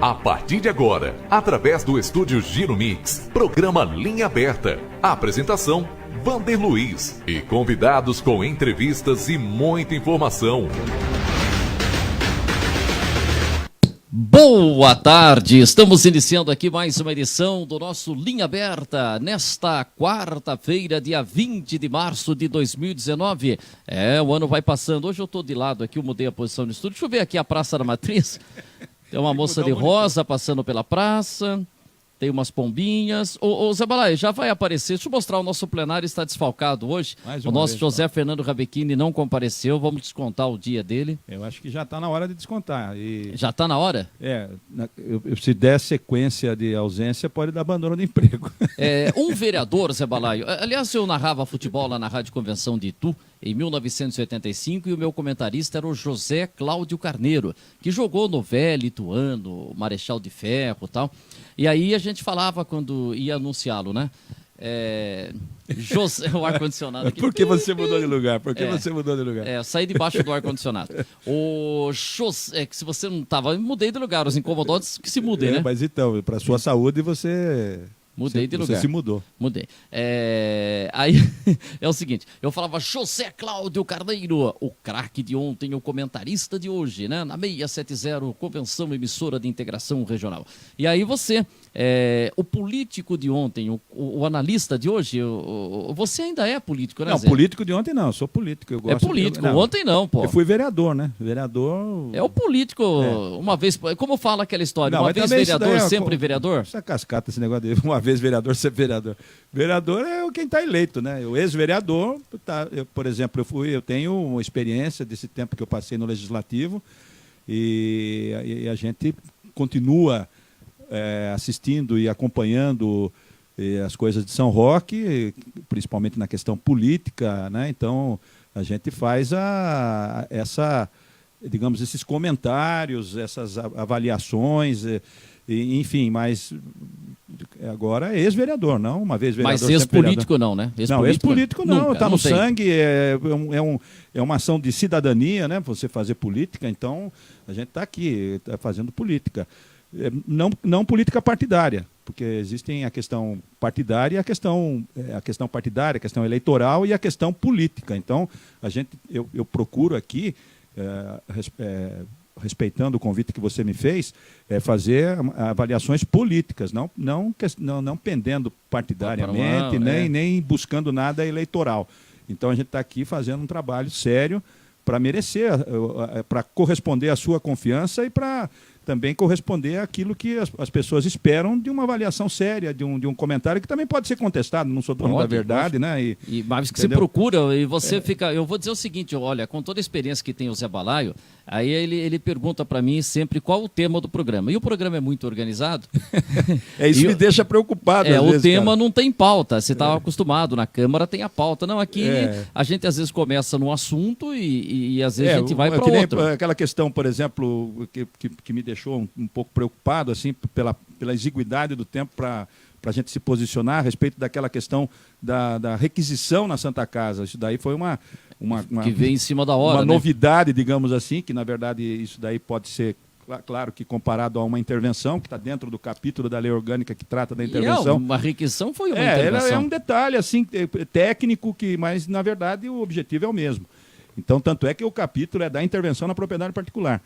A partir de agora, através do estúdio Giro Mix, programa Linha Aberta. Apresentação, Vander Luiz. E convidados com entrevistas e muita informação. Boa tarde, estamos iniciando aqui mais uma edição do nosso Linha Aberta, nesta quarta-feira, dia 20 de março de 2019. O ano vai passando, hoje eu estou de lado aqui, eu mudei a posição no estúdio. Deixa eu ver aqui a Praça da Matriz, tem uma moça de rosa passando pela praça, tem umas pombinhas. Ô Zé Balai, já vai aparecer, deixa eu mostrar, o nosso plenário está desfalcado hoje, o nosso José Fernando Rabechini não compareceu, vamos descontar o dia dele. Eu acho que já está na hora de descontar. Já está na hora? Se der sequência de ausência, pode dar abandono de emprego. Um vereador, Zé Balaio, aliás, eu narrava futebol lá na Rádio Convenção de Itu, em 1985, e o meu comentarista era o José Cláudio Carneiro, que jogou no Velho, Ituano, Marechal de Ferro e tal. E aí a gente falava quando ia anunciá-lo, né? José, o ar-condicionado aqui. Por que você mudou de lugar? Eu saí debaixo do ar-condicionado. O José, que se você não estava, eu mudei de lugar, os incomodados que se mudem, né? Mas então, para sua saúde, você... Mudei de lugar. Você se mudou. Mudei. Aí é o seguinte, eu falava José Cláudio Carneiro, o craque de ontem, o comentarista de hoje, né? Na 670, Convenção Emissora de Integração Regional. E aí você, o político de ontem, o analista de hoje, você ainda é político, né, Não, Zé? político de ontem não, eu sou político. Eu gosto político, ontem não, pô. Eu fui vereador, né? Vereador... É o político, uma vez, como fala aquela história, uma vez vereador, sempre vereador? Essa cascata, esse negócio de uma vez vereador, sempre vereador. Vereador é quem está eleito, né? O ex-vereador, por exemplo, eu tenho uma experiência desse tempo que eu passei no Legislativo e a gente continua assistindo e acompanhando as coisas de São Roque, principalmente na questão política, né? Então, a gente faz digamos, esses comentários, essas avaliações, enfim, mas agora é ex-vereador, não? Uma vez vereador. Mas ex-político não, né? Ex-político não, está no tem. sangue, é uma ação de cidadania, né? Você fazer política, então a gente está aqui, tá fazendo política. Não política partidária, porque existem a questão partidária, a questão partidária, a questão eleitoral e a questão política. Então, eu procuro aqui, respeitando o convite que você me fez, fazer avaliações políticas, não pendendo partidariamente, nem buscando nada eleitoral. Então, a gente está aqui fazendo um trabalho sério para merecer, para corresponder à sua confiança e para também corresponder àquilo que as pessoas esperam de uma avaliação séria, de um comentário que também pode ser contestado, não sou dono da verdade, né? Mas que se procura, e você fica... Eu vou dizer o seguinte, olha, com toda a experiência que tem o Zé Balaio, aí ele pergunta para mim sempre qual o tema do programa. E o programa é muito organizado. Isso me deixa preocupado. Às o vezes, tema cara. não tem pauta, você estava acostumado, na Câmara tem a pauta. Não, aqui a gente às vezes começa num assunto e às vezes a gente vai para outro. Aquela questão, por exemplo, que me deixou um pouco preocupado assim, pela exiguidade do tempo para a gente se posicionar a respeito daquela questão da requisição na Santa Casa. Isso daí foi uma que veio em cima da hora, uma novidade, digamos assim, que na verdade isso daí pode ser, claro que comparado a uma intervenção, que está dentro do capítulo da lei orgânica que trata da intervenção. Uma requisição foi uma intervenção. É um detalhe assim, técnico, mas na verdade o objetivo é o mesmo. Então, tanto é que o capítulo é da intervenção na propriedade particular.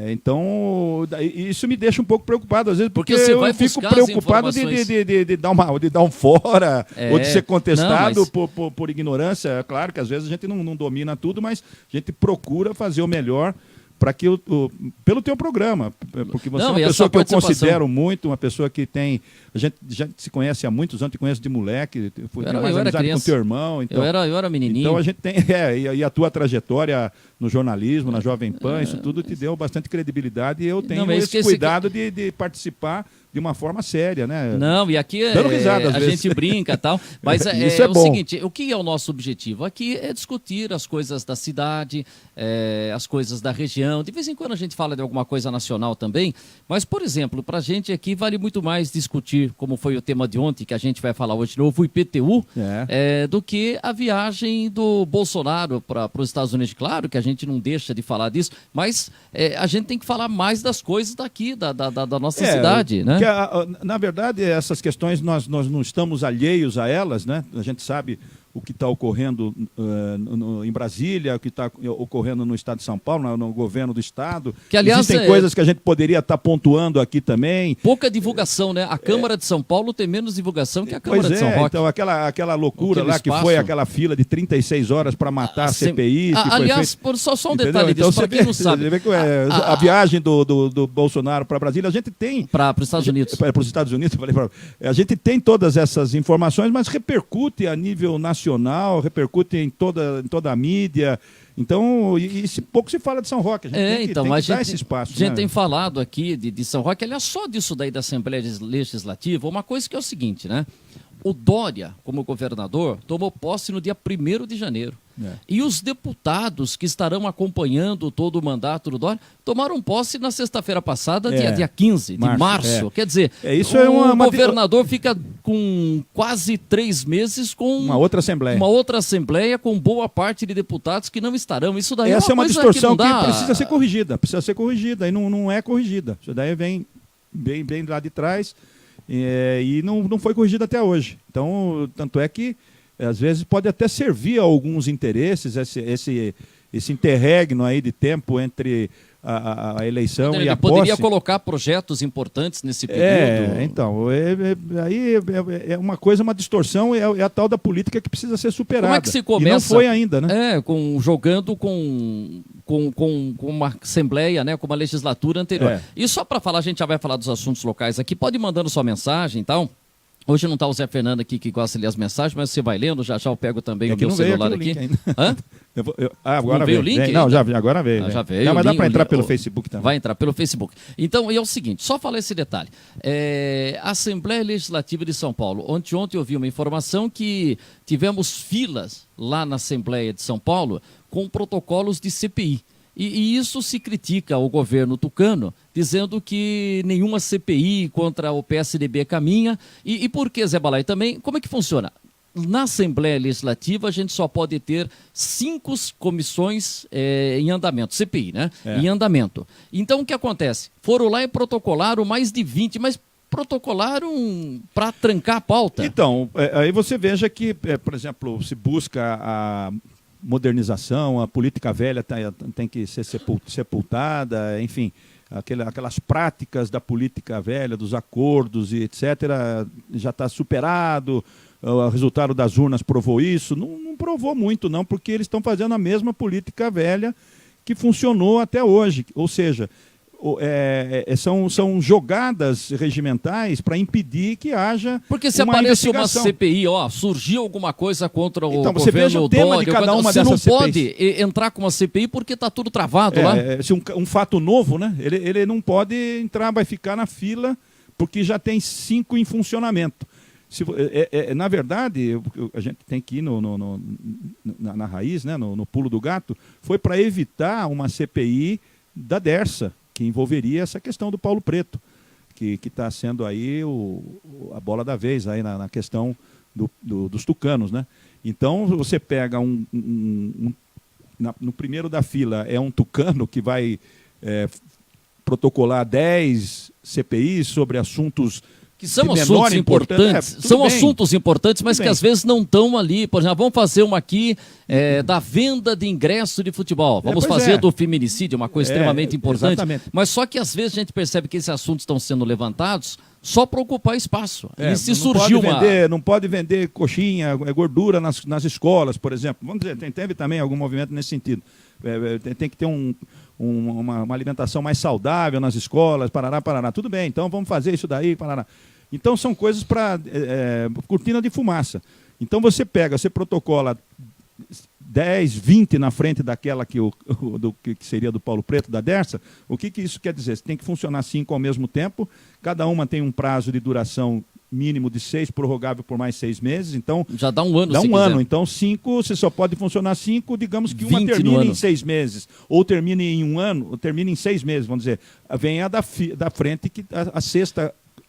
Então, isso me deixa um pouco preocupado, às vezes, porque eu fico preocupado de dar um fora, ou de ser contestado por ignorância. É claro que às vezes a gente não domina tudo, mas a gente procura fazer o melhor para que pelo teu programa, porque você é uma pessoa que eu considero muito, uma pessoa que tem... A gente já se conhece há muitos anos, te conheço de moleque, tenho mais amizade com teu irmão. Então, eu era menininho. Então a gente tem... e a tua trajetória no jornalismo, na Jovem Pan, isso tudo te deu bastante credibilidade e eu tenho esse cuidado de participar de uma forma séria, né? Não, e aqui dando risada, às a vezes. gente brinca e tal, mas Isso é o bom. seguinte, o que é o nosso objetivo? Aqui é discutir as coisas da cidade, as coisas da região, de vez em quando a gente fala de alguma coisa nacional também, mas, por exemplo, para a gente aqui vale muito mais discutir, como foi o tema de ontem, que a gente vai falar hoje de novo, o IPTU, do que a viagem do Bolsonaro para os Estados Unidos. Claro que a gente não deixa de falar disso, mas a gente tem que falar mais das coisas daqui, da nossa cidade, né? Na verdade, essas questões nós não estamos alheios a elas, né? A gente sabe o que está ocorrendo em Brasília, o que está ocorrendo no estado de São Paulo, no governo do estado. Que, aliás, existem coisas que a gente poderia estar pontuando aqui também. Pouca divulgação, né? A Câmara de São Paulo tem menos divulgação que a Câmara de São Roque. Então aquela loucura lá que foi aquela fila de 36 horas para matar a CPI. Aliás, só um detalhe disso, para quem não sabe. Você vê que a viagem do Bolsonaro para Brasília, a gente tem... Para os Estados Unidos. Para os Estados Unidos, a gente tem todas essas informações, mas repercute a nível nacional, repercute em toda a mídia. Então, pouco se fala de São Roque. A gente tem que dar esse espaço. A gente tem falado aqui de São Roque, aliás, só disso daí da Assembleia Legislativa, uma coisa que é o seguinte, né? O Dória, como governador, tomou posse no dia 1º de janeiro. E os deputados que estarão acompanhando todo o mandato do Dória tomaram posse na sexta-feira passada, dia 15 de março. Quer dizer, o governador fica com quase 3 meses com uma outra assembleia com boa parte de deputados que não estarão. Isso daí essa é uma distorção que precisa ser corrigida, e não é corrigida. Isso daí vem bem lá de trás. E não foi corrigido até hoje. Então, tanto é que, às vezes, pode até servir a alguns interesses, esse interregno aí de tempo entre a eleição e a posse. Ele poderia colocar projetos importantes nesse período. Então, aí é uma coisa, uma distorção, é a tal da política que precisa ser superada. Como é que se começa? E não foi ainda, né? Jogando com uma assembleia, né, com uma legislatura anterior. E só para falar, a gente já vai falar dos assuntos locais aqui, pode ir mandando sua mensagem, então. Hoje não está o Zé Fernando aqui que gosta de ler as mensagens, mas você vai lendo, já eu pego também o meu celular aqui. Hã? Agora veio o link? Não, agora veio. Já veio. Mas dá para entrar pelo Facebook também. Vai entrar pelo Facebook. Então, é o seguinte, só falar esse detalhe. A Assembleia Legislativa de São Paulo. Ontem eu vi uma informação que tivemos filas lá na Assembleia de São Paulo com protocolos de CPI. E isso se critica ao governo tucano, dizendo que nenhuma CPI contra o PSDB caminha. E por que, Zé Balai, também? Como é que funciona? Na Assembleia Legislativa, a gente só pode ter 5 comissões em andamento, CPI, né? Em andamento. Então, o que acontece? Foram lá e protocolaram mais de 20, mas protocolaram para trancar a pauta. Então, aí você veja que, por exemplo, se busca a modernização, a política velha tem que ser sepultada, enfim, aquelas práticas da política velha, dos acordos e etc., já está superado. O resultado das urnas provou isso? Não provou muito, não, porque eles estão fazendo a mesma política velha que funcionou até hoje. Ou seja, são jogadas regimentais para impedir que haja porque se aparece uma CPI, surgiu alguma coisa contra o governo, você veja o tema de cada uma dessas CPIs. Você não pode entrar com uma CPI porque está tudo travado lá. Se um fato novo, né? Ele não pode entrar, vai ficar na fila porque já tem 5 em funcionamento. Na verdade, a gente tem que ir na raiz, né? no pulo do gato, foi para evitar uma CPI da Dersa, que envolveria essa questão do Paulo Preto, que está sendo aí a bola da vez aí na questão dos tucanos, né? Então, você pega no primeiro da fila é um tucano que vai protocolar 10 CPIs sobre assuntos que são assuntos importantes, assuntos importantes, mas que às vezes não estão ali. Por exemplo, vamos fazer uma aqui da venda de ingresso de futebol. Vamos fazer do feminicídio, uma coisa extremamente importante. Exatamente. Mas só que às vezes a gente percebe que esses assuntos estão sendo levantados só para ocupar espaço. E se surgiu não pode vender coxinha, gordura nas escolas, por exemplo. Vamos dizer, teve também algum movimento nesse sentido. Tem que ter uma alimentação mais saudável nas escolas, parará. Tudo bem, então vamos fazer isso daí, parará. Então são coisas para cortina de fumaça. Então você protocola 10, 20 na frente daquela que seria do Paulo Preto, da Dersa. O que isso quer dizer? Você tem que funcionar 5 ao mesmo tempo, cada uma tem um prazo de duração mínimo de 6, prorrogável por mais 6 meses, então... Já dá um ano, dá se um quiser. ano, então 5, você só pode funcionar 5, digamos que uma termine em 6 meses, ou termine em 1 ano, ou termine em 6 meses, vamos dizer. Vem a da frente,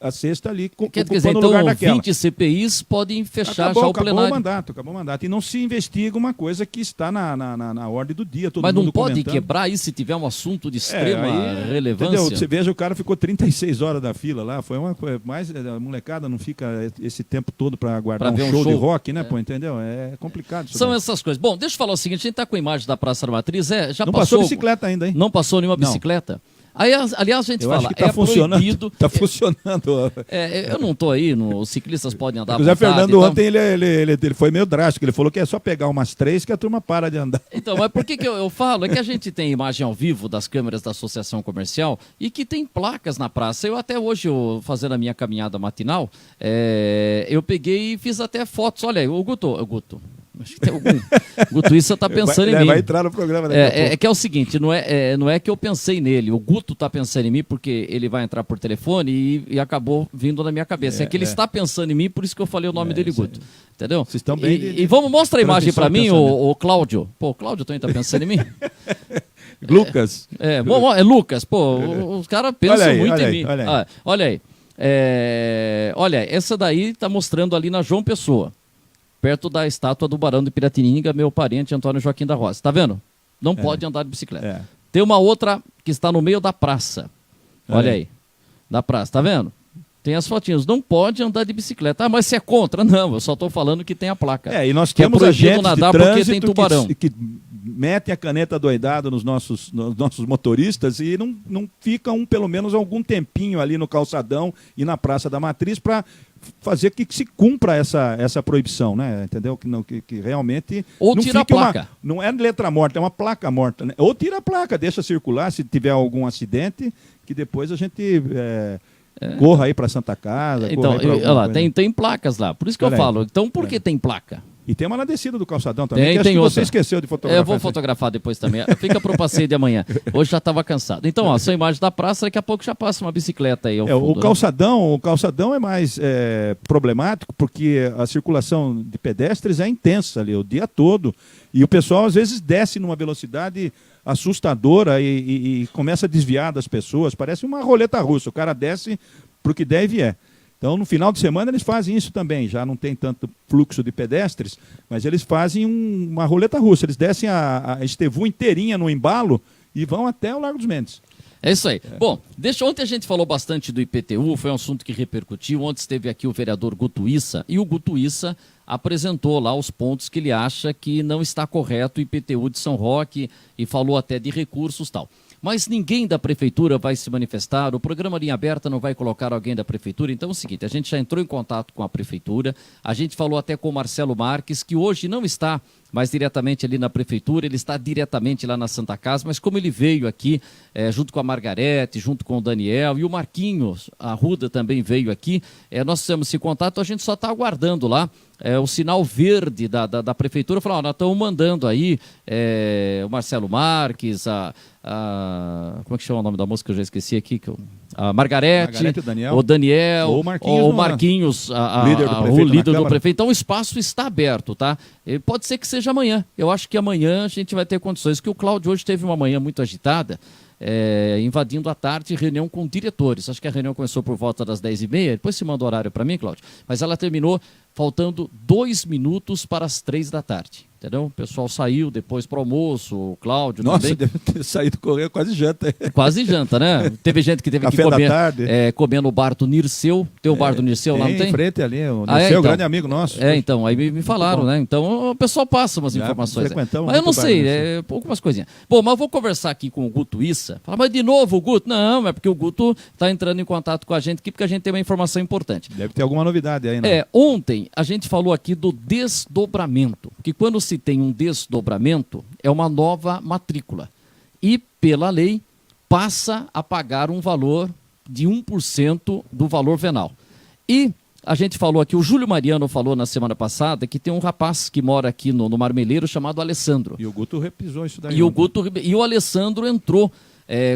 a sexta ali, quer ocupando dizer, o lugar então daquela. 20 CPIs podem fechar já o plenário. Acabou o mandato. E não se investiga uma coisa que está na ordem do dia, todo Mas mundo não pode comentando. quebrar aí se tiver um assunto de extrema relevância? Entendeu? Você veja, o cara ficou 36 horas da fila lá, foi uma coisa, mas a molecada não fica esse tempo todo para aguardar pra um show de rock, né, pô, entendeu? É complicado isso. São essas coisas. Bom, deixa eu falar o seguinte, a gente está com a imagem da Praça da Matriz, já não passou bicicleta ainda, hein? Não passou nenhuma bicicleta? Aí, aliás, a gente fala, acho que tá funcionando, proibido... Está funcionando. Eu não estou aí, os ciclistas podem andar à O Zé vontade, Fernando ontem ele foi meio drástico, ele falou que é só pegar umas 3 que a turma para de andar. Então, mas por que eu falo? É que a gente tem imagem ao vivo das câmeras da Associação Comercial e que tem placas na praça. Eu até hoje, fazendo a minha caminhada matinal, eu peguei e fiz até fotos. Olha aí, o Guto. Acho que tem algum. Guto, isso está pensando em mim. Vai entrar no programa daqui a pouco. É que é o seguinte, não é que eu pensei nele. O Guto está pensando em mim porque ele vai entrar por telefone e acabou vindo na minha cabeça. É que ele está pensando em mim, por isso que eu falei o nome dele, Guto. Entendeu? Vocês estão bem e vamos mostrar a imagem para mim, o Cláudio. Pô, o Cláudio também está pensando em mim? Lucas. Bom, é Lucas. Pô, os caras pensam muito em mim. Olha aí. Olha, essa daí está mostrando ali na João Pessoa, perto da estátua do Barão de Piratininga, meu parente Antônio Joaquim da Rosa. Tá vendo? Não pode andar de bicicleta. Tem uma outra que está no meio da praça. Olha aí. Da praça, tá vendo? Tem as fotinhas. Não pode andar de bicicleta. Ah, mas você é contra? Não, eu só estou falando que tem a placa. E nós temos agentes nadar de porque tem tubarão. Que metem a caneta doidada nos nossos motoristas e não ficam pelo menos algum tempinho ali no calçadão e na Praça da Matriz para fazer que se cumpra essa proibição, né? Entendeu? Que realmente... Ou não tira a placa. Não é letra morta, é uma placa morta. Né? Ou tira a placa, deixa circular, se tiver algum acidente, que depois a gente... corra aí para Santa Casa. Então, olha lá, tem placas lá. Por isso que eu falo. Então, por que tem placa? E tem uma na descida do calçadão também, tem outra. Você esqueceu de fotografar. Eu vou fotografar depois também. Fica para o passeio de amanhã. Hoje já estava cansado. Então, essa imagem da praça, daqui a pouco já passa uma bicicleta aí ao fundo, o calçadão é mais problemático porque a circulação de pedestres é intensa ali o dia todo. E o pessoal, às vezes, desce numa velocidade assustadora e começa a desviar das pessoas. Parece uma roleta russa. O cara desce para o que der e vier. Então, no final de semana, eles fazem isso também. Já não tem tanto fluxo de pedestres, mas eles fazem uma roleta russa. Eles descem a Estevu inteirinha no embalo e vão até o Largo dos Mendes. É isso aí. Bom, ontem a gente falou bastante do IPTU, foi um assunto que repercutiu. Ontem esteve aqui o vereador Guto Issa, e o Guto Issa apresentou lá os pontos que ele acha que não está correto o IPTU de São Roque e falou até de recursos e tal. Mas ninguém da prefeitura vai se manifestar, o programa Linha Aberta não vai colocar alguém da prefeitura. Então é o seguinte, a gente já entrou em contato com a prefeitura, a gente falou até com o Marcelo Marques, que hoje não está mais diretamente ali na prefeitura, ele está diretamente lá na Santa Casa, mas como ele veio aqui, junto com a Margarete, junto com o Daniel, e o Marquinhos, a Ruda também veio aqui, nós fizemos esse contato, a gente só está aguardando lá o sinal verde da prefeitura, falou, nós estamos mandando aí o Marcelo Marques, como é que chama o nome da moça que eu já esqueci aqui? A Margarete, o Daniel, o Marquinhos, o líder do prefeito. Então o espaço está aberto, tá? Pode ser que seja amanhã. Eu acho que amanhã a gente vai ter condições, que o Cláudio hoje teve uma manhã muito agitada, invadindo à tarde reunião com diretores. Acho que a reunião começou por volta das 10h30, depois se manda o horário para mim, Cláudio, mas ela terminou faltando 2 minutos para as 3 da tarde. Entendeu? O pessoal saiu depois para o almoço, o Cláudio também. Nossa, deve ter saído correndo, quase janta. Quase janta, né? Teve gente que teve Café que comer, da tarde. Comer no bar do Nirceu. Tem o bar do Nirceu lá, não tem? Em frente ali, o Nirceu, grande amigo nosso. Então, aí me falaram, né? Então o pessoal passa umas informações. Mas eu não sei, algumas coisinhas. Bom, mas eu vou conversar aqui com o Guto Issa. Falar, mas de novo o Guto? Não, é porque o Guto está entrando em contato com a gente aqui, porque a gente tem uma informação importante. Deve ter alguma novidade aí, né? Ontem a gente falou aqui do desdobramento, que quando se tem um desdobramento, é uma nova matrícula. E, pela lei, passa a pagar um valor de 1% do valor venal. E a gente falou aqui, o Júlio Mariano falou na semana passada que tem um rapaz que mora aqui no Marmeleiro chamado Alessandro. E o Guto repisou isso daí. E o Alessandro entrou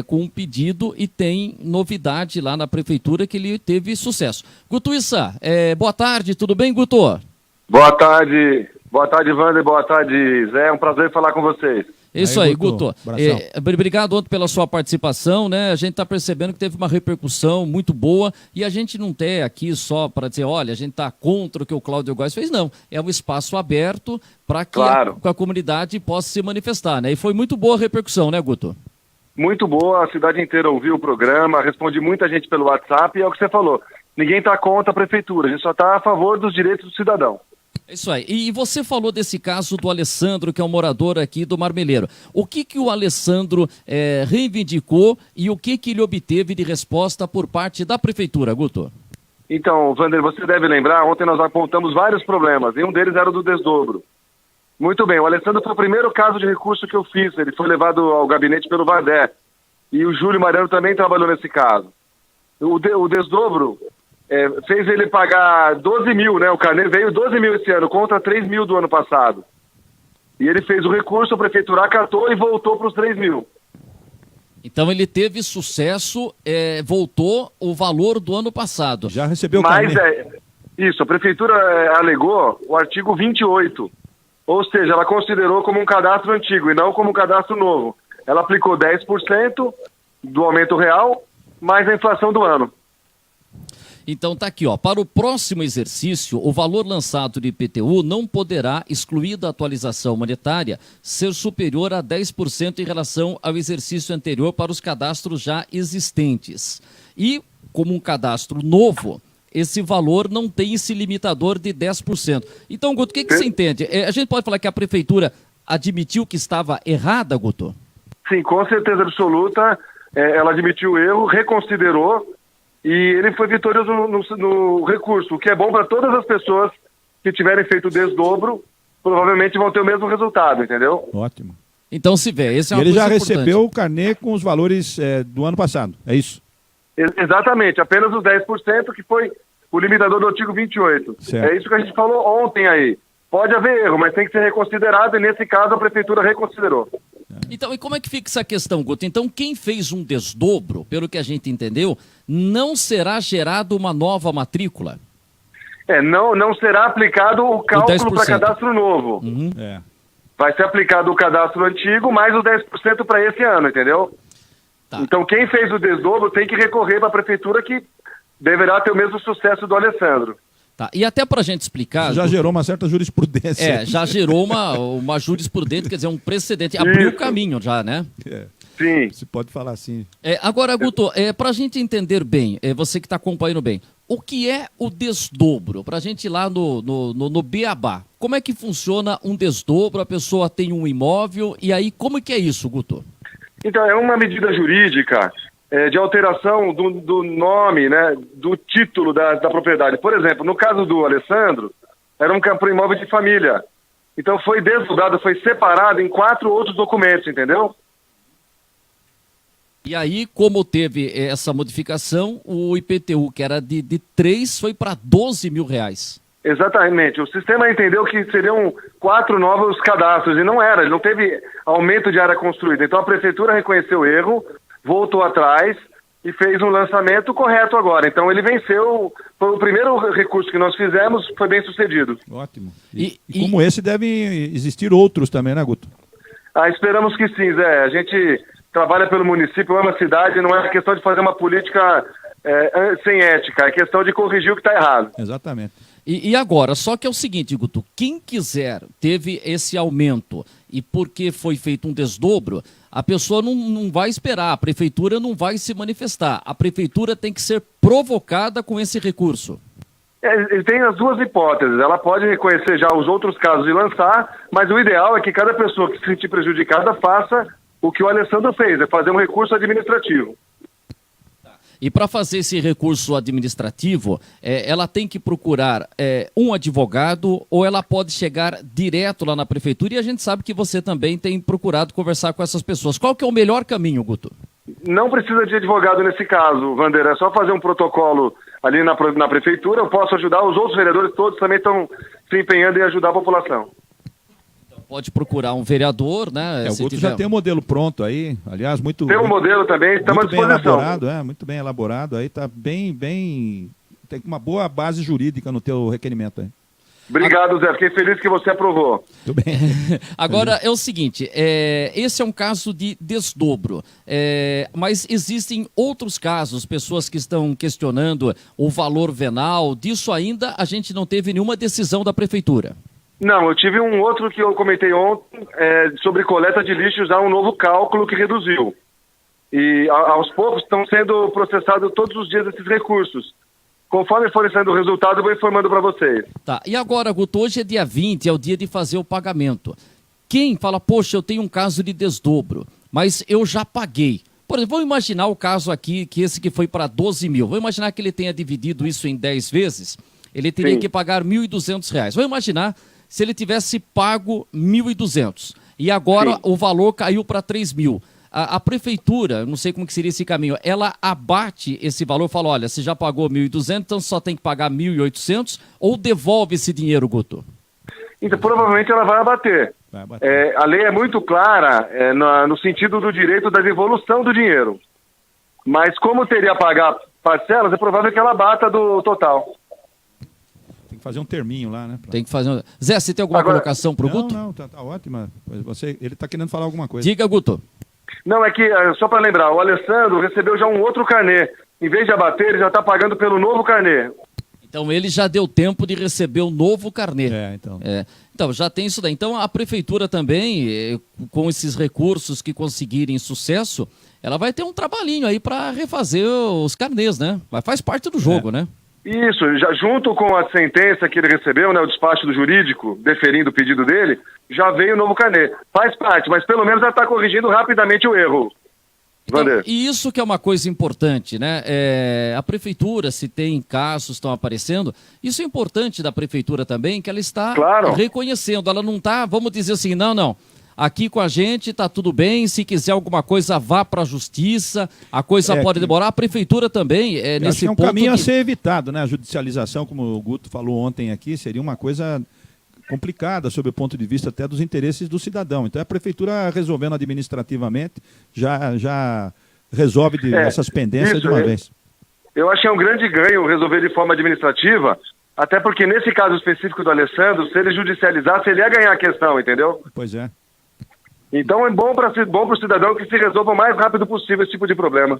com um pedido e tem novidade lá na prefeitura que ele teve sucesso. Guto Issa, boa tarde, tudo bem, Guto? Boa tarde, Wander, boa tarde, Zé, é um prazer falar com vocês. Isso aí, Guto. Obrigado ontem pela sua participação, né? A gente está percebendo que teve uma repercussão muito boa e a gente não tem aqui só para dizer, olha, a gente está contra o que o Cláudio Góes fez, não. É um espaço aberto para que a comunidade possa se manifestar, né? E foi muito boa a repercussão, né, Guto? Muito boa, a cidade inteira ouviu o programa, responde muita gente pelo WhatsApp e é o que você falou. Ninguém está contra a prefeitura, a gente só está a favor dos direitos do cidadão. É isso aí. E você falou desse caso do Alessandro, que é um morador aqui do Marmeleiro. O que o Alessandro reivindicou e o que ele obteve de resposta por parte da prefeitura, Guto? Então, Wander, você deve lembrar, ontem nós apontamos vários problemas, e um deles era o do desdobro. Muito bem, o Alessandro foi o primeiro caso de recurso que eu fiz, ele foi levado ao gabinete pelo Vardé, e o Júlio Mariano também trabalhou nesse caso. O desdobro fez ele pagar 12 mil, né? O carnê veio 12 mil esse ano, contra 3 mil do ano passado. E ele fez o recurso, a prefeitura acatou e voltou para os 3 mil. Então ele teve sucesso, voltou o valor do ano passado. Já recebeu o carnê. Isso, a prefeitura alegou o artigo 28. Ou seja, ela considerou como um cadastro antigo e não como um cadastro novo. Ela aplicou 10% do aumento real, mais a inflação do ano. Então tá aqui, ó. Para o próximo exercício, o valor lançado de IPTU não poderá, excluída a atualização monetária, ser superior a 10% em relação ao exercício anterior para os cadastros já existentes. E, como um cadastro novo, esse valor não tem esse limitador de 10%. Então, Guto, o que você entende? A gente pode falar que a prefeitura admitiu que estava errada, Guto? Sim, com certeza absoluta. Ela admitiu o erro, reconsiderou, e ele foi vitorioso no recurso, o que é bom para todas as pessoas que tiverem feito o desdobro, provavelmente vão ter o mesmo resultado, entendeu? Ótimo. Então se vê, esse é uma ele coisa já importante. Recebeu o carnê com os valores do ano passado, é isso? Exatamente, apenas os 10% que foi o limitador do artigo 28. Certo. É isso que a gente falou ontem aí. Pode haver erro, mas tem que ser reconsiderado e nesse caso a prefeitura reconsiderou. Então, e como é que fica essa questão, Guto? Então, quem fez um desdobro, pelo que a gente entendeu, não será gerado uma nova matrícula? Não será aplicado o cálculo para cadastro novo. Uhum. Vai ser aplicado o cadastro antigo, mais os 10% para esse ano, entendeu? Tá. Então, quem fez o desdobro tem que recorrer para a prefeitura, que deverá ter o mesmo sucesso do Alessandro. Tá. E até para a gente explicar... Isso já gerou uma certa jurisprudência. Já gerou uma jurisprudência, quer dizer, um precedente. Abriu o caminho já, né? Sim. Você pode falar assim. Agora, Guto, para a gente entender bem, você que está acompanhando bem, o que é o desdobro? Para a gente ir lá no Beabá. Como é que funciona um desdobro? A pessoa tem um imóvel e aí como é que é isso, Guto? Então, é uma medida jurídica de alteração do nome, né, do título da propriedade. Por exemplo, no caso do Alessandro, era um imóvel de família. Então foi desdobrado, foi separado em 4 outros documentos, entendeu? E aí, como teve essa modificação, o IPTU, que era de 3, foi para 12 mil reais. Exatamente. O sistema entendeu que seriam 4 novos cadastros, e não era, ele não teve aumento de área construída. Então a prefeitura reconheceu o erro, voltou atrás e fez um lançamento correto agora. Então ele venceu, foi o primeiro recurso que nós fizemos, foi bem sucedido. Ótimo. E como esse, devem existir outros também, né, Guto? Esperamos que sim, Zé. A gente trabalha pelo município, ama a cidade, não é questão de fazer uma política sem ética, é questão de corrigir o que está errado. Exatamente. E agora, só que é o seguinte, Guto, quem quiser, teve esse aumento e porque foi feito um desdobro, a pessoa não vai esperar, a prefeitura não vai se manifestar, a prefeitura tem que ser provocada com esse recurso. Tem as duas hipóteses, ela pode reconhecer já os outros casos e lançar, mas o ideal é que cada pessoa que se sentir prejudicada faça o que o Alessandro fez, é fazer um recurso administrativo. E para fazer esse recurso administrativo, ela tem que procurar um advogado ou ela pode chegar direto lá na prefeitura? E a gente sabe que você também tem procurado conversar com essas pessoas. Qual que é o melhor caminho, Guto? Não precisa de advogado nesse caso, Wander. É só fazer um protocolo ali na prefeitura, eu posso ajudar, os outros vereadores todos também estão se empenhando em ajudar a população. Pode procurar um vereador, né? O Guto já tem um modelo pronto aí, aliás, muito... Tem um modelo também, estamos à disposição. Muito bem elaborado, aí está bem, tem uma boa base jurídica no teu requerimento aí. Obrigado, Zé, fiquei feliz que você aprovou. Tudo bem. Agora, é o seguinte, esse é um caso de desdobro, mas existem outros casos, pessoas que estão questionando o valor venal, disso ainda a gente não teve nenhuma decisão da prefeitura. Não, eu tive um outro que eu comentei ontem, sobre coleta de lixo, já um novo cálculo que reduziu. E aos poucos estão sendo processados todos os dias esses recursos. Conforme forem saindo o resultado, eu vou informando para vocês. Tá, e agora, Guto, hoje é dia 20, é o dia de fazer o pagamento. Quem fala, poxa, eu tenho um caso de desdobro, mas eu já paguei. Por exemplo, vamos imaginar o caso aqui, que esse que foi para 12 mil. Vamos imaginar que ele tenha dividido isso em 10 vezes, ele teria que pagar R$ 1.200. Vamos imaginar se ele tivesse pago 1.200 e agora o valor caiu para 3.000. A prefeitura, não sei como que seria esse caminho, ela abate esse valor, fala, olha, você já pagou 1.200, então só tem que pagar 1.800, ou devolve esse dinheiro, Guto? Então, provavelmente ela vai abater. A lei é muito clara no sentido do direito da devolução do dinheiro. Mas como teria a pagar parcelas, é provável que ela abata do total. Tem que fazer um terminho lá, né? Tem que fazer um... Zé, você tem alguma colocação para o Guto? Não, tá ótima. Ele está querendo falar alguma coisa. Diga, Guto. Não, é que, só para lembrar, o Alessandro recebeu já um outro carnê. Em vez de abater, ele já está pagando pelo novo carnê. Então ele já deu tempo de receber o novo carnê. Então já tem isso daí. Então a prefeitura também, com esses recursos que conseguirem sucesso, ela vai ter um trabalhinho aí para refazer os carnês, né? Mas faz parte do jogo, né? Isso, já junto com a sentença que ele recebeu, né, o despacho do jurídico, deferindo o pedido dele, já veio o novo carnê. Faz parte, mas pelo menos já está corrigindo rapidamente o erro. Então, e isso que é uma coisa importante, né? A prefeitura, se tem casos que estão aparecendo, isso é importante da prefeitura também, que ela está reconhecendo. Ela não está, vamos dizer assim, não. Aqui com a gente está tudo bem, se quiser alguma coisa vá para a justiça, a coisa pode demorar, a prefeitura também nesse ponto... É um caminho a ser evitado, né? A judicialização, como o Guto falou ontem aqui, seria uma coisa complicada sob o ponto de vista até dos interesses do cidadão. Então a prefeitura resolvendo administrativamente já resolve essas pendências de uma vez. Eu acho que é um grande ganho resolver de forma administrativa, até porque nesse caso específico do Alessandro, se ele judicializasse, ele ia ganhar a questão, entendeu? Pois é. Então é bom para o cidadão que se resolva o mais rápido possível esse tipo de problema.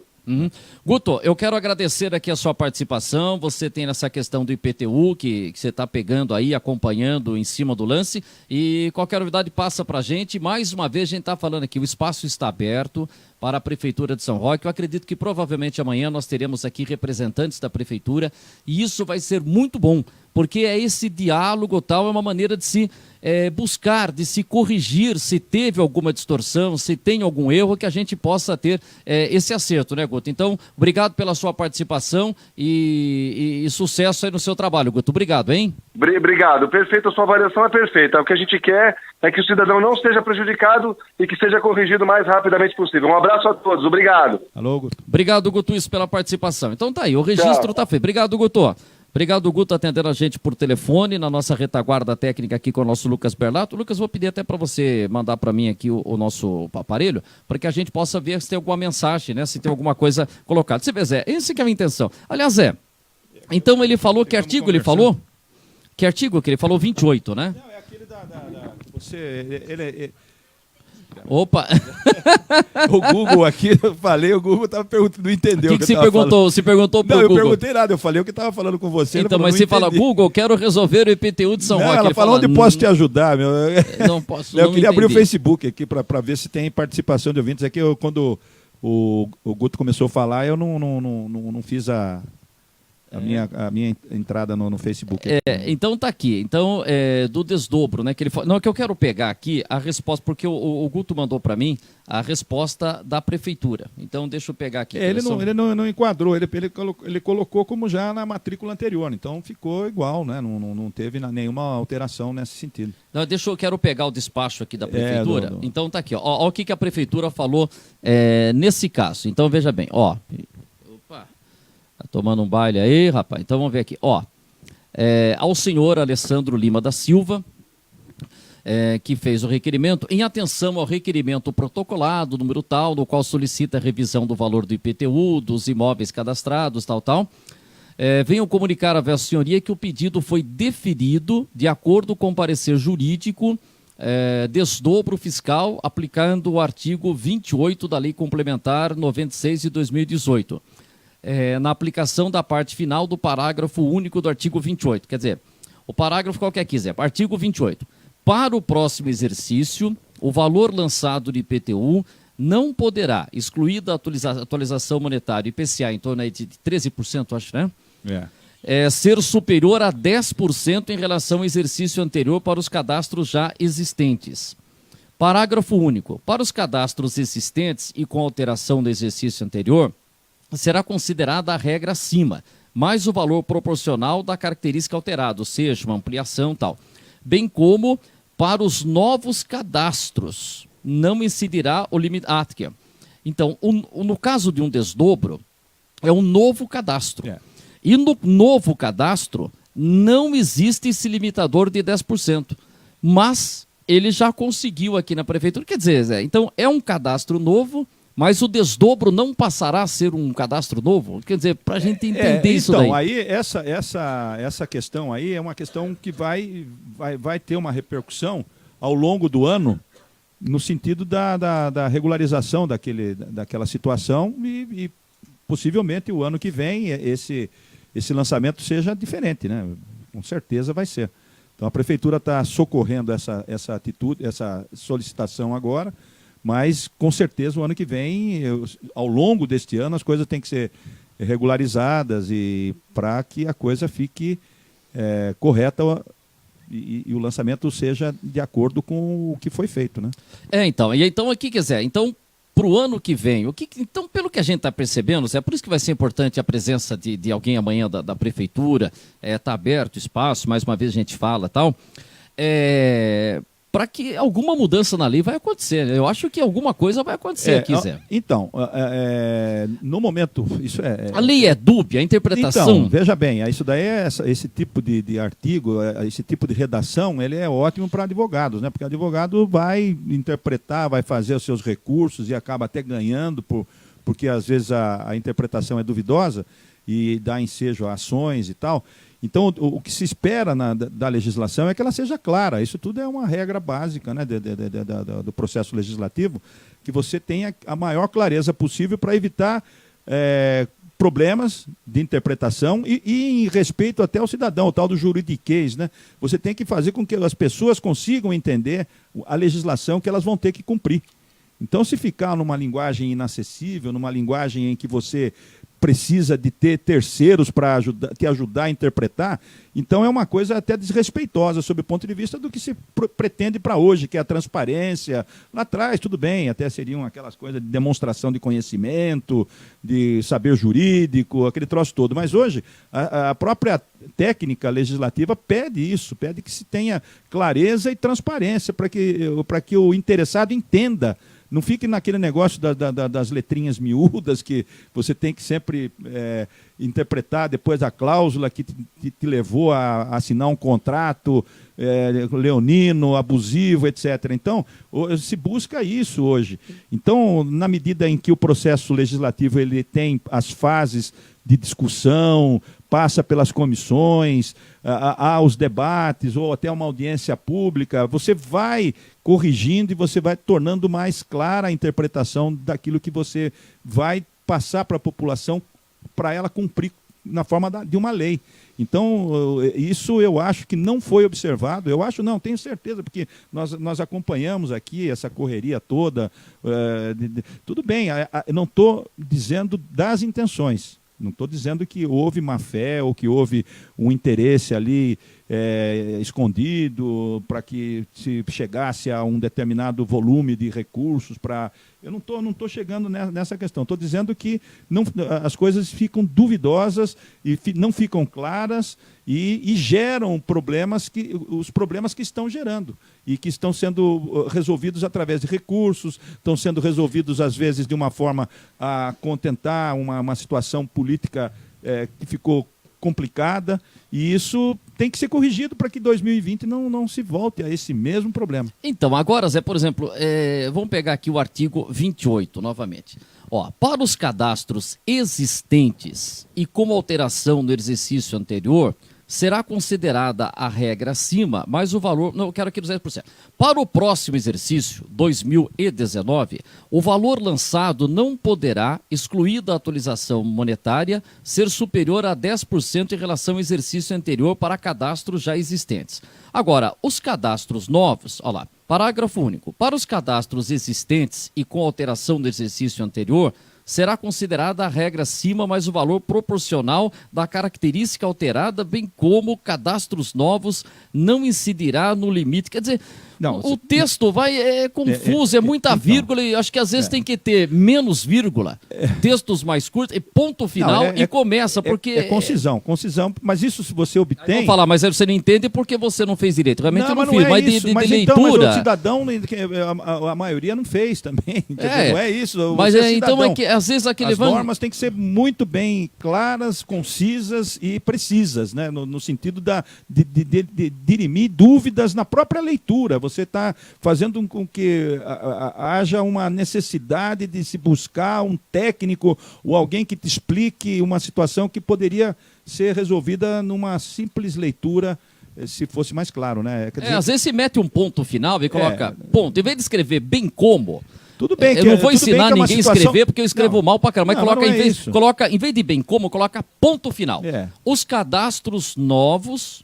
Guto, eu quero agradecer aqui a sua participação. Você tem essa questão do IPTU que você está pegando aí, acompanhando em cima do lance. E qualquer novidade passa para a gente. Mais uma vez a gente está falando aqui, o espaço está aberto para a Prefeitura de São Roque. Eu acredito que provavelmente amanhã nós teremos aqui representantes da Prefeitura e isso vai ser muito bom, porque é esse diálogo tal, é uma maneira de se buscar, de se corrigir se teve alguma distorção, se tem algum erro, que a gente possa ter esse acerto, né, Guto? Então, obrigado pela sua participação e sucesso aí no seu trabalho, Guto. Obrigado, hein? Obrigado. Perfeito, a sua avaliação é perfeita. O que a gente quer é que o cidadão não seja prejudicado e que seja corrigido o mais rapidamente possível. Um abraço a todos. Obrigado. Alô, Guto. Obrigado, Guto, isso pela participação. Então tá aí, o registro está feito. Obrigado, Guto. Obrigado, Guto, atendendo a gente por telefone, na nossa retaguarda técnica aqui com o nosso Lucas Berlato. Lucas, vou pedir até para você mandar para mim aqui o nosso aparelho, para que a gente possa ver se tem alguma mensagem, né? Se tem alguma coisa colocada. Você vê, Zé, essa que é a minha intenção. Aliás, Zé, então ele falou, que artigo ele falou? Que artigo que ele falou? 28, né? Não, é aquele você... Opa! O Google aqui, eu falei, o Google estava perguntando, não entendeu o que você perguntou? Você perguntou pro Google? Não, eu perguntei nada, eu falei o que estava falando com você. Então, mas você fala, Google, quero resolver o IPTU de São Roque. Ela falou, onde posso te ajudar, meu? Não posso, eu queria abrir o Facebook aqui para ver se tem participação de ouvintes. Aqui, quando o Guto começou a falar, eu não fiz a minha entrada no Facebook. Então tá aqui. Então, do desdobro, né? Que ele não, que eu quero pegar aqui a resposta, porque o Guto mandou para mim a resposta da prefeitura. Então, deixa eu pegar aqui. Ele não enquadrou, ele colocou como já na matrícula anterior, então ficou igual, né? Não teve nenhuma alteração nesse sentido. Não, eu quero pegar o despacho aqui da prefeitura. Então tá aqui, ó o que a prefeitura falou nesse caso. Então, veja bem, ó. tomando um baile aí, rapaz. Então vamos ver aqui. Ó, ao senhor Alessandro Lima da Silva, que fez o requerimento, em atenção ao requerimento protocolado, número tal, no qual solicita a revisão do valor do IPTU, dos imóveis cadastrados, tal. Venho comunicar à Vossa Senhoria que o pedido foi deferido de acordo com o parecer jurídico, desdobro fiscal, aplicando o artigo 28 da Lei Complementar 96 de 2018, na aplicação da parte final do parágrafo único do artigo 28. Quer dizer, o parágrafo qualquer quiser, artigo 28. Para o próximo exercício, o valor lançado de IPTU não poderá, excluída a atualização monetária IPCA em torno aí de 13%, acho, né? Ser superior a 10% em relação ao exercício anterior para os cadastros já existentes. Parágrafo único. Para os cadastros existentes e com alteração do exercício anterior, será considerada a regra acima, mais o valor proporcional da característica alterada, ou seja, uma ampliação tal. Bem como para os novos cadastros, não incidirá o limite. Então, no caso de um desdobro, é um novo cadastro. E no novo cadastro, não existe esse limitador de 10%. Mas ele já conseguiu aqui na prefeitura. Quer dizer, Zé, então é um cadastro novo, mas o desdobro não passará a ser um cadastro novo? Quer dizer, para a gente entender isso daí. Então, aí essa questão aí é uma questão que vai ter uma repercussão ao longo do ano, no sentido da regularização daquela situação e possivelmente o ano que vem esse lançamento seja diferente, né? Com certeza vai ser. Então a prefeitura está socorrendo essa atitude, essa solicitação agora, mas com certeza o ano que vem, ao longo deste ano, as coisas têm que ser regularizadas e para que a coisa fique correta e o lançamento seja de acordo com o que foi feito, né? Então aqui, quer dizer, então para o ano que vem, então pelo que a gente está percebendo, é por isso que vai ser importante a presença de alguém amanhã da prefeitura, está aberto o espaço, mais uma vez a gente fala tal, para que alguma mudança na lei vai acontecer. Eu acho que alguma coisa vai acontecer aqui, Zé. Então, no momento, isso a lei é dúbia, a interpretação... Então, veja bem, isso daí esse tipo de artigo, esse tipo de redação, ele é ótimo para advogados, né? Porque o advogado vai interpretar, vai fazer os seus recursos e acaba até ganhando, porque às vezes a interpretação é duvidosa e dá ensejo a ações e tal. Então, o que se espera da legislação é que ela seja clara. Isso tudo é uma regra básica, né, do processo legislativo, que você tenha a maior clareza possível para evitar problemas de interpretação e em respeito até ao cidadão, o tal do juridiquês, né? Você tem que fazer com que as pessoas consigam entender a legislação que elas vão ter que cumprir. Então, se ficar numa linguagem inacessível, numa linguagem em que você precisa de ter terceiros para te ajudar a interpretar, então é uma coisa até desrespeitosa sob o ponto de vista do que se pretende para hoje, que é a transparência. Lá atrás, tudo bem, até seriam aquelas coisas de demonstração de conhecimento, de saber jurídico, aquele troço todo. Mas hoje, a própria técnica legislativa pede isso, pede que se tenha clareza e transparência para que o interessado entenda. Não fique naquele negócio das letrinhas miúdas que você tem que sempre interpretar depois a cláusula que te levou a assinar um contrato leonino, abusivo, etc. Então, se busca isso hoje. Então, na medida em que o processo legislativo ele tem as fases de discussão, passa pelas comissões, há os debates ou até uma audiência pública, você vai corrigindo e você vai tornando mais clara a interpretação daquilo que você vai passar para a população para ela cumprir na forma de uma lei. Então, isso eu acho que não foi observado. Eu acho não, tenho certeza, porque nós acompanhamos aqui essa correria toda. Tudo bem, eu não estou dizendo das intenções. Não estou dizendo que houve má fé ou que houve um interesse ali escondido para que se chegasse a um determinado volume de recursos para... Eu não estou chegando nessa questão. Estou dizendo que as coisas ficam duvidosas e não ficam claras e geram os problemas que estão gerando e que estão sendo resolvidos através de recursos, estão sendo resolvidos às vezes de uma forma a contentar uma situação política que ficou complicada, e isso tem que ser corrigido para que 2020 não se volte a esse mesmo problema. Então, agora, Zé, por exemplo, vamos pegar aqui o artigo 28 novamente. Ó, para os cadastros existentes e com alteração no exercício anterior, será considerada a regra acima, mas o valor... Não, eu quero aqui 200%. Para o próximo exercício, 2019, o valor lançado não poderá, excluída a atualização monetária, ser superior a 10% em relação ao exercício anterior para cadastros já existentes. Agora, os cadastros novos, olha lá, parágrafo único. Para os cadastros existentes e com alteração do exercício anterior, será considerada a regra acima, mas o valor proporcional da característica alterada, bem como cadastros novos, não incidirá no limite. Quer dizer, não, o texto é confuso, é muita vírgula, e acho que às vezes tem que ter menos vírgula, textos mais curtos, e ponto final, e começa, porque... É concisão, mas isso se você obtém... Vou falar, mas você não entende porque você não fez direito. Realmente eu não fiz, mas isso. de mas leitura... Então, mas o cidadão, a maioria não fez também, não é isso. Mas então é que às vezes aquele... As normas têm que ser muito bem claras, concisas e precisas, né? No sentido de dirimir dúvidas na própria leitura. Você está fazendo com que haja uma necessidade de se buscar um técnico ou alguém que te explique uma situação que poderia ser resolvida numa simples leitura, se fosse mais claro, né? Quer dizer, às vezes se mete um ponto final e coloca ponto. Em vez de escrever bem como... Tudo bem, eu não vou ensinar ninguém a escrever porque eu escrevo mal pra caramba, mas coloca, em vez de bem como, coloca ponto final. Os cadastros novos,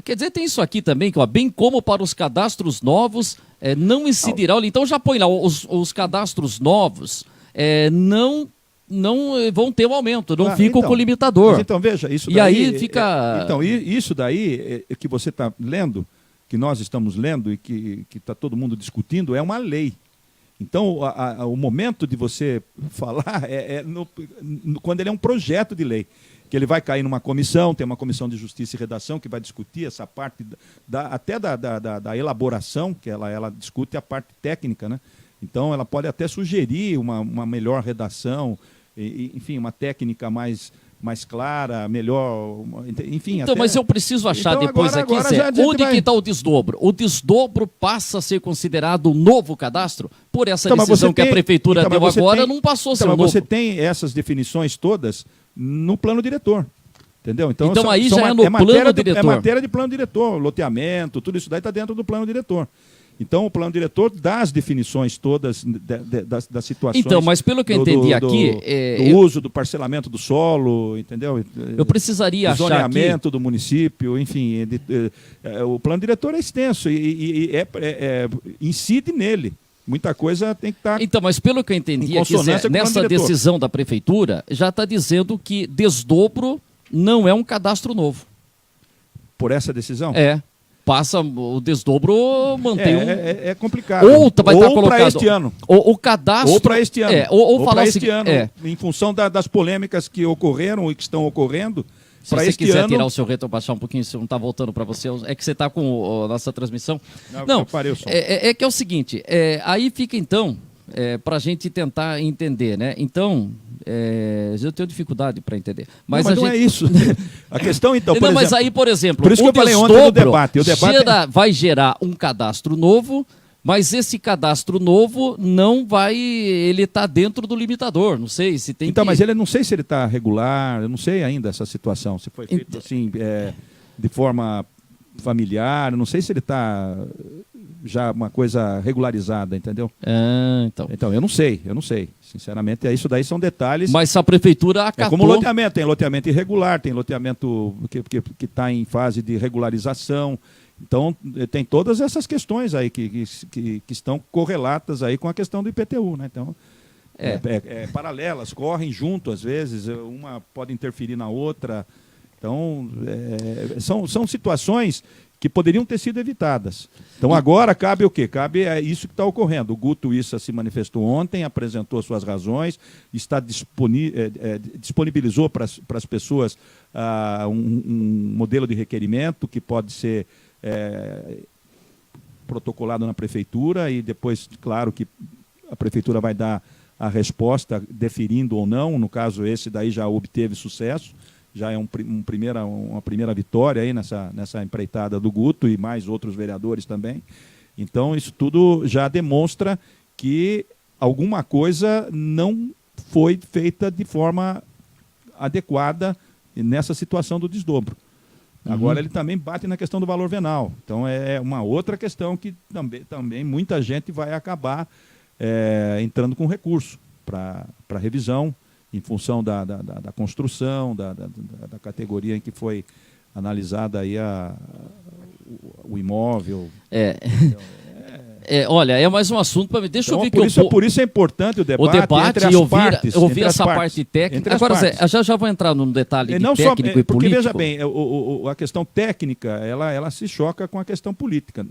quer dizer, tem isso aqui também, que bem como para os cadastros novos não incidirá. Então já põe lá, os cadastros novos não vão ter um aumento, não ficam com o limitador. Então veja, isso daí... E aí fica... Então, isso daí que você está lendo, que nós estamos lendo e que está todo mundo discutindo, é uma lei. Então, o momento de você falar quando ele é um projeto de lei, que ele vai cair numa comissão, tem uma comissão de justiça e redação que vai discutir essa parte, até da elaboração, que ela discute a parte técnica, né? Então, ela pode até sugerir uma melhor redação, enfim, uma técnica mais clara, melhor, enfim... Então, mas eu preciso achar depois agora Zé, onde que está o desdobro? O desdobro passa a ser considerado um novo cadastro? Por essa decisão que a prefeitura deu agora, não passou a ser novo. Você tem essas definições todas no plano diretor, entendeu? Então aí já é no plano diretor. É matéria de plano diretor, loteamento, tudo isso daí está dentro do plano diretor. Então, o plano diretor dá as definições todas das situações... Então, mas pelo que eu entendi aqui... Do uso, do parcelamento do solo, entendeu? Eu precisaria achar aqui... zoneamento do município, enfim... o plano diretor é extenso e incide nele. Muita coisa tem que estar... Então, mas pelo que eu entendi aqui, nessa decisão da prefeitura, já está dizendo que desdobro não é um cadastro novo. Por essa decisão? Passa o desdobro, mantém é complicado. Ou vai estar colocado para este ano. O cadastro. Ou para este ano. Ou para este ano. Em função das polêmicas que ocorreram e que estão ocorrendo. Se você quiser tirar o seu reto, baixar um pouquinho, se não está voltando para você, é que você está com a nossa transmissão. Não, é que é o seguinte, aí fica então, para a gente tentar entender, né? Então, eu tenho dificuldade para entender. Mas não é isso. A questão, então, por exemplo... Mas aí, por exemplo, por isso que eu falei ontem no debate. Vai gerar um cadastro novo, mas esse cadastro novo não vai... Ele está dentro do limitador, não sei se tem mas ele não sei se ele está regular, eu não sei ainda essa situação, se foi feito assim, de forma familiar, eu não sei se ele está... já uma coisa regularizada, entendeu? Então, eu não sei. Sinceramente, isso daí são detalhes. Mas a prefeitura acatou... É como loteamento, tem loteamento irregular, tem loteamento que está em fase de regularização. Então, tem todas essas questões aí que estão correlatas aí com a questão do IPTU, né? Então, paralelas, correm junto às vezes, uma pode interferir na outra. Então, são situações que poderiam ter sido evitadas. Então, agora cabe o quê? Cabe isso que está ocorrendo. O Guto Issa se manifestou ontem, apresentou suas razões, disponibilizou para as pessoas um modelo de requerimento que pode ser protocolado na prefeitura e depois, claro, que a prefeitura vai dar a resposta, deferindo ou não. No caso, esse daí já obteve sucesso, já é uma primeira vitória aí nessa empreitada do Guto e mais outros vereadores também. Então, isso tudo já demonstra que alguma coisa não foi feita de forma adequada nessa situação do desdobro. Agora, ele também bate na questão do valor venal. Então, é uma outra questão que também muita gente vai acabar entrando com recurso para revisão, em função da construção, da categoria em que foi analisada aí o imóvel. Olha, é mais um assunto para mim. Deixa então, eu ver por isso é importante o debate entre as partes. Eu ouvi essa parte técnica. Agora, Zé, já vou entrar num detalhe técnico e político. Porque, veja bem, a questão técnica, ela se choca com a questão política.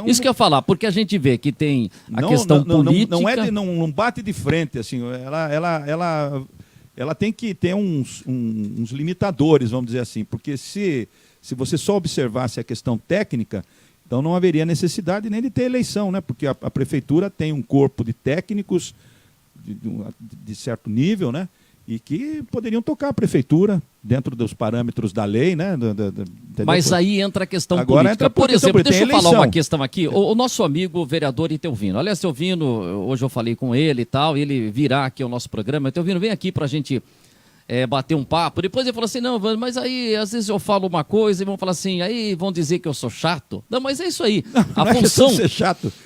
Isso que eu ia falar, porque a gente vê que tem a questão política... Não bate de frente, assim, ela tem que ter uns limitadores, vamos dizer assim, porque se você só observasse a questão técnica... Então não haveria necessidade nem de ter eleição, né? Porque a prefeitura tem um corpo de técnicos de certo nível, né? E que poderiam tocar a prefeitura dentro dos parâmetros da lei, né? Mas aí entra a questão Agora política. Por exemplo, deixa eu falar uma questão aqui. O nosso amigo vereador Itelvino. Aliás, Itelvino, hoje eu falei com ele e tal, e ele virá aqui ao nosso programa. Itelvino, vem aqui para a gente... bater um papo, depois ele falou assim, não, mas aí às vezes eu falo uma coisa e vão falar assim, aí vão dizer que eu sou chato. Não, mas é isso aí.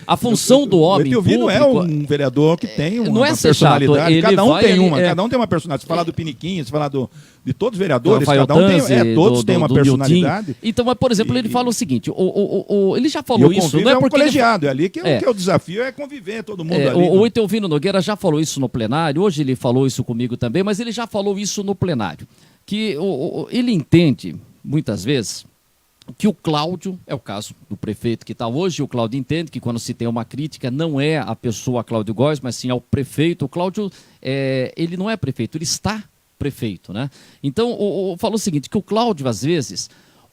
A função do homem público... é um vereador que tem uma personalidade, cada um tem uma personalidade. Se falar do Piniquinho, se falar de todos os vereadores, cada um todos têm uma personalidade. Então, mas, por exemplo, ele fala o seguinte, ele já falou isso, não é porque colegiado, é ali que o desafio é conviver todo mundo ali. O Itelvino Nogueira já falou isso no plenário, hoje ele falou isso comigo também, mas ele já falou isso no plenário, que ele entende, muitas vezes, que o Cláudio, é o caso do prefeito que está hoje, o Cláudio entende que quando se tem uma crítica, não é a pessoa Cláudio Góes, mas sim ao prefeito. O Cláudio, ele não é prefeito, ele está prefeito, né? Então, falou o seguinte, que o Cláudio, às vezes,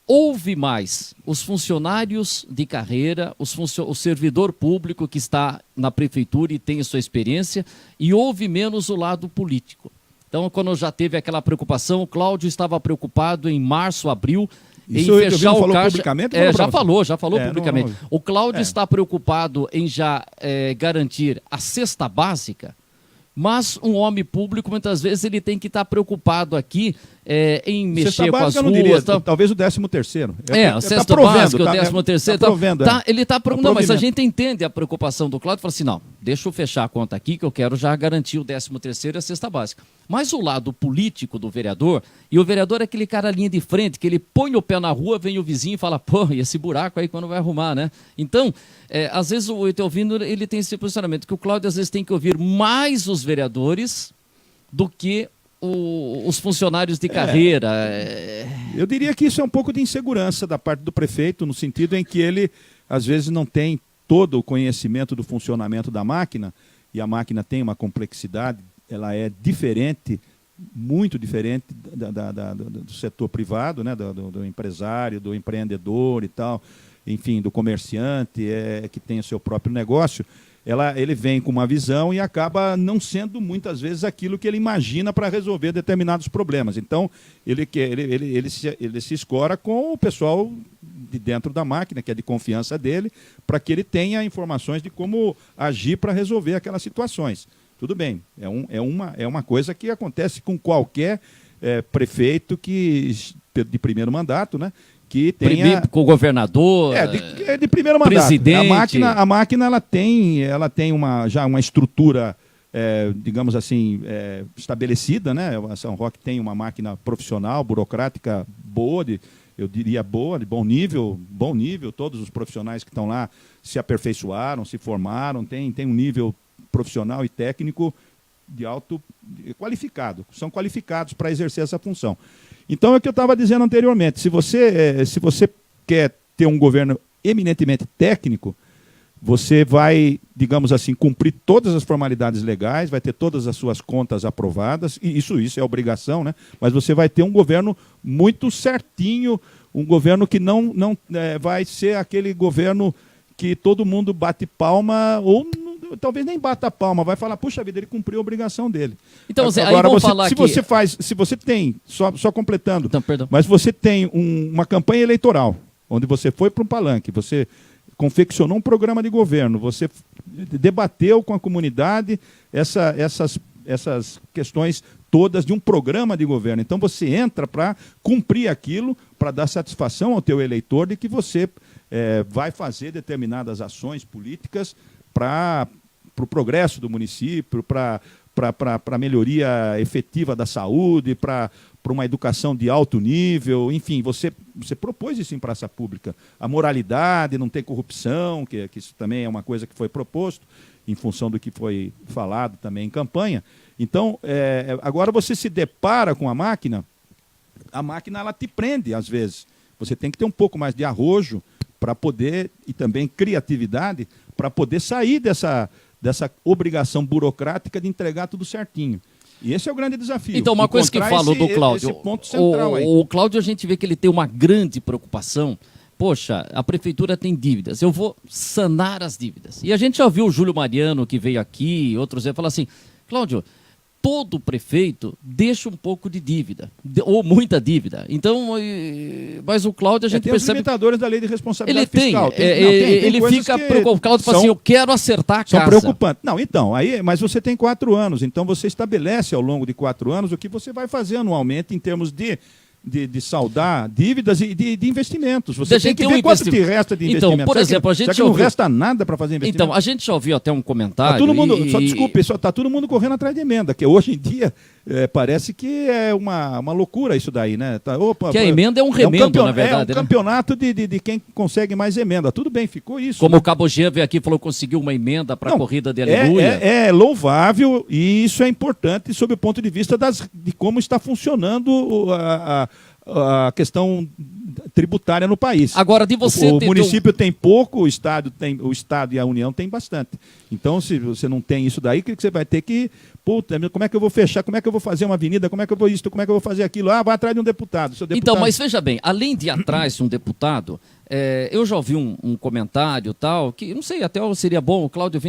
ouve mais os funcionários de carreira, o servidor público que está na prefeitura e tem a sua experiência, e ouve menos o lado político. Então, quando já teve aquela preocupação, o Cláudio estava preocupado em março, abril, em fechar o caixa. Publicamente, já falou publicamente. O Cláudio está preocupado em já garantir a cesta básica, mas um homem público, muitas vezes, ele tem que estar preocupado aqui em mexer com as ruas. Talvez o 13º. A cesta básica, o 13º. Ele está provendo. Não, mas a gente entende a preocupação do Cláudio. Fala assim, não, deixa eu fechar a conta aqui, que eu quero já garantir o 13º e a cesta básica. Mas o lado político do vereador, e o vereador é aquele cara linha de frente, que ele põe o pé na rua, vem o vizinho e fala, pô, e esse buraco aí quando vai arrumar, né? Então, às vezes o Itelvino, ele tem esse posicionamento, que o Cláudio às vezes tem que ouvir mais os vereadores do que os funcionários de carreira. Eu diria que isso é um pouco de insegurança da parte do prefeito, no sentido em que ele, às vezes, não tem todo o conhecimento do funcionamento da máquina, e a máquina tem uma complexidade, ela é diferente, muito diferente do setor privado, né? do empresário, do empreendedor e tal, enfim, do comerciante, que tem o seu próprio negócio. Ele vem com uma visão e acaba não sendo muitas vezes aquilo que ele imagina para resolver determinados problemas. Então, ele se escora com o pessoal de dentro da máquina, que é de confiança dele, para que ele tenha informações de como agir para resolver aquelas situações. Tudo bem, é uma coisa que acontece com qualquer prefeito de primeiro mandato, né? Que tenha... Com o governador, de primeiro mandato. Presidente. A máquina ela tem já uma estrutura, digamos assim, estabelecida, né? A São Roque tem uma máquina profissional, burocrática boa, eu diria boa, de bom nível, todos os profissionais que estão lá se aperfeiçoaram, se formaram, tem um nível profissional e técnico qualificado, são qualificados para exercer essa função. Então, é o que eu estava dizendo anteriormente, se você quer ter um governo eminentemente técnico, você vai, digamos assim, cumprir todas as formalidades legais, vai ter todas as suas contas aprovadas, e isso é obrigação, né? Mas você vai ter um governo muito certinho, um governo que não vai ser aquele governo que todo mundo bate palma, ou talvez nem bata a palma, vai falar, puxa vida, ele cumpriu a obrigação dele. Então, agora, aí falar se você tem, só completando, então, perdão. Mas você tem uma campanha eleitoral, onde você foi para um palanque, você confeccionou um programa de governo, você debateu com a comunidade essas questões todas de um programa de governo. Então você entra para cumprir aquilo, para dar satisfação ao teu eleitor de que você vai fazer determinadas ações políticas para o progresso do município, para a melhoria efetiva da saúde, para uma educação de alto nível, enfim, você propôs isso em praça pública. A moralidade, não ter corrupção, que isso também é uma coisa que foi proposto, em função do que foi falado também em campanha. Então, agora você se depara com a máquina ela te prende às vezes. Você tem que ter um pouco mais de arrojo para poder, e também criatividade, para poder sair dessa obrigação burocrática de entregar tudo certinho. E esse é o grande desafio. Então, uma coisa que falou do Cláudio, esse ponto central aí. O Cláudio, a gente vê que ele tem uma grande preocupação. Poxa, a prefeitura tem dívidas, eu vou sanar as dívidas. E a gente já viu o Júlio Mariano, que veio aqui, outros, falar assim, Cláudio, todo prefeito deixa um pouco de dívida, ou muita dívida. Então, mas o Cláudio, a gente tem percebe... os limitadores da lei de responsabilidade ele fiscal. Ele fica preocupado. O Cláudio fala assim, eu quero acertar a casa. São preocupantes. Não, então, mas você tem 4 anos, então você estabelece ao longo de 4 anos o que você vai fazer anualmente em termos de saldar dívidas e de investimentos. Você tem que ver quanto te resta de investimento. Então, por exemplo, a gente não resta nada para fazer investimento? Então, a gente já ouviu até um comentário... Tá todo mundo, está todo mundo correndo atrás de emenda, que hoje em dia parece que é uma loucura isso daí, né? Que a emenda é um remendo, na verdade. É um campeonato de quem consegue mais emenda. Tudo bem, ficou isso. Como o Cabo Jean veio aqui e falou que conseguiu uma emenda para a corrida de Aleluia. É louvável e isso é importante sob o ponto de vista de como está funcionando a questão tributária no país. Agora, de você o município tem pouco, o Estado e a União tem bastante. Então, se você não tem isso daí, que você vai ter que... Puta, como é que eu vou fechar? Como é que eu vou fazer uma avenida? Como é que eu vou isso? Como é que eu vou fazer aquilo? Vai atrás de um deputado. Então, mas veja bem, além de ir atrás de um deputado, eu já ouvi um comentário tal, que não sei, até seria bom, Cláudio,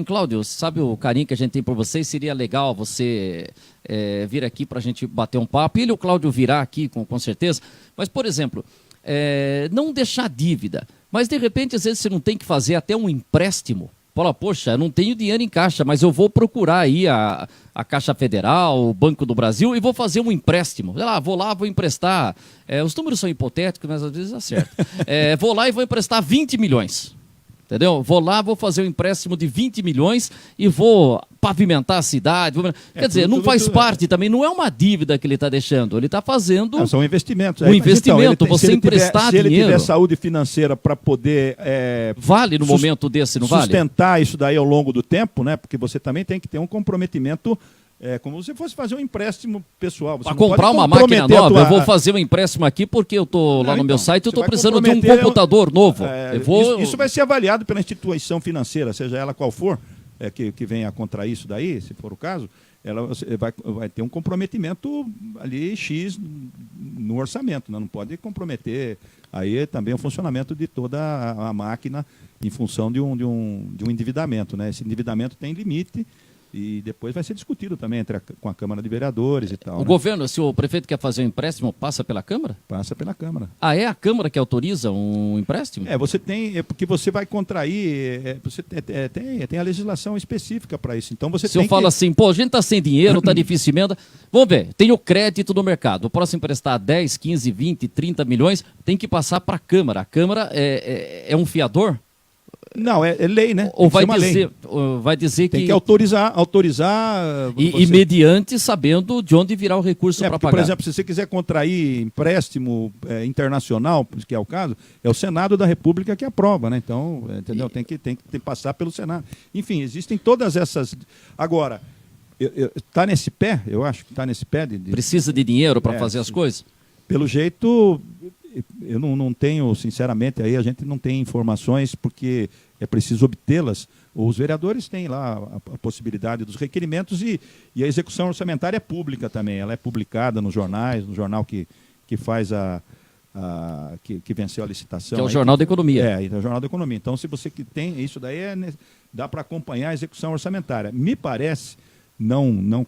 sabe o carinho que a gente tem por vocês? Seria legal você vir aqui para a gente bater um papo. Ele e o Cláudio virá aqui, com certeza. Mas, por exemplo, não deixar dívida. Mas, de repente, às vezes você não tem que fazer até um empréstimo. Fala, poxa, eu não tenho dinheiro em caixa, mas eu vou procurar aí a Caixa Federal, o Banco do Brasil, e vou fazer um empréstimo. Sei lá, vou emprestar. Os números são hipotéticos, mas às vezes acerta. Vou lá e vou emprestar 20 milhões. Entendeu? Vou lá, vou fazer um empréstimo de 20 milhões e vou pavimentar a cidade. Quer dizer, não faz parte também, não é uma dívida que ele está deixando, ele está fazendo... Não, são investimentos. Um investimento, você emprestar dinheiro. Se ele tiver saúde financeira para poder... vale no momento desse, não vale? Sustentar isso daí ao longo do tempo, né? Porque você também tem que ter um comprometimento... como se fosse fazer um empréstimo pessoal. Para comprar uma máquina nova, eu vou fazer um empréstimo aqui porque eu estou lá no meu site, eu estou precisando de um computador novo. Isso vai ser avaliado pela instituição financeira, seja ela qual for, que venha contra isso daí, se for o caso, ela vai ter um comprometimento ali X no orçamento, né? Não pode comprometer aí também o funcionamento de toda a máquina em função de um endividamento, né? Esse endividamento tem limite. E depois vai ser discutido também com a Câmara de Vereadores e tal. O governo, se o prefeito quer fazer um empréstimo, passa pela Câmara? Passa pela Câmara. É a Câmara que autoriza um empréstimo? Você tem, porque você vai contrair, você tem a legislação específica para isso. Então você se eu falo assim, a gente está sem dinheiro, está difícil de emenda, vamos ver, tem o crédito no mercado, eu posso emprestar 10, 15, 20, 30 milhões, tem que passar para a Câmara. A Câmara é um fiador? Não, é lei, né? Ou vai dizer que... Tem que autorizar... E mediante sabendo de onde virá o recurso para pagar. Por exemplo, se você quiser contrair empréstimo internacional, que é o caso, é o Senado da República que aprova, né? Então, entendeu? Tem que passar pelo Senado. Enfim, existem todas essas... Agora, está nesse pé, eu acho que está nesse pé de... Precisa de dinheiro para fazer as coisas? Pelo jeito... Eu não tenho, sinceramente, aí a gente não tem informações porque é preciso obtê-las. Os vereadores têm lá a possibilidade dos requerimentos e a execução orçamentária é pública também. Ela é publicada nos jornais, no jornal que faz que venceu a licitação. Que é o Jornal da Economia. É o Jornal da Economia. Então, se você que tem isso daí, dá para acompanhar a execução orçamentária. Me parece, não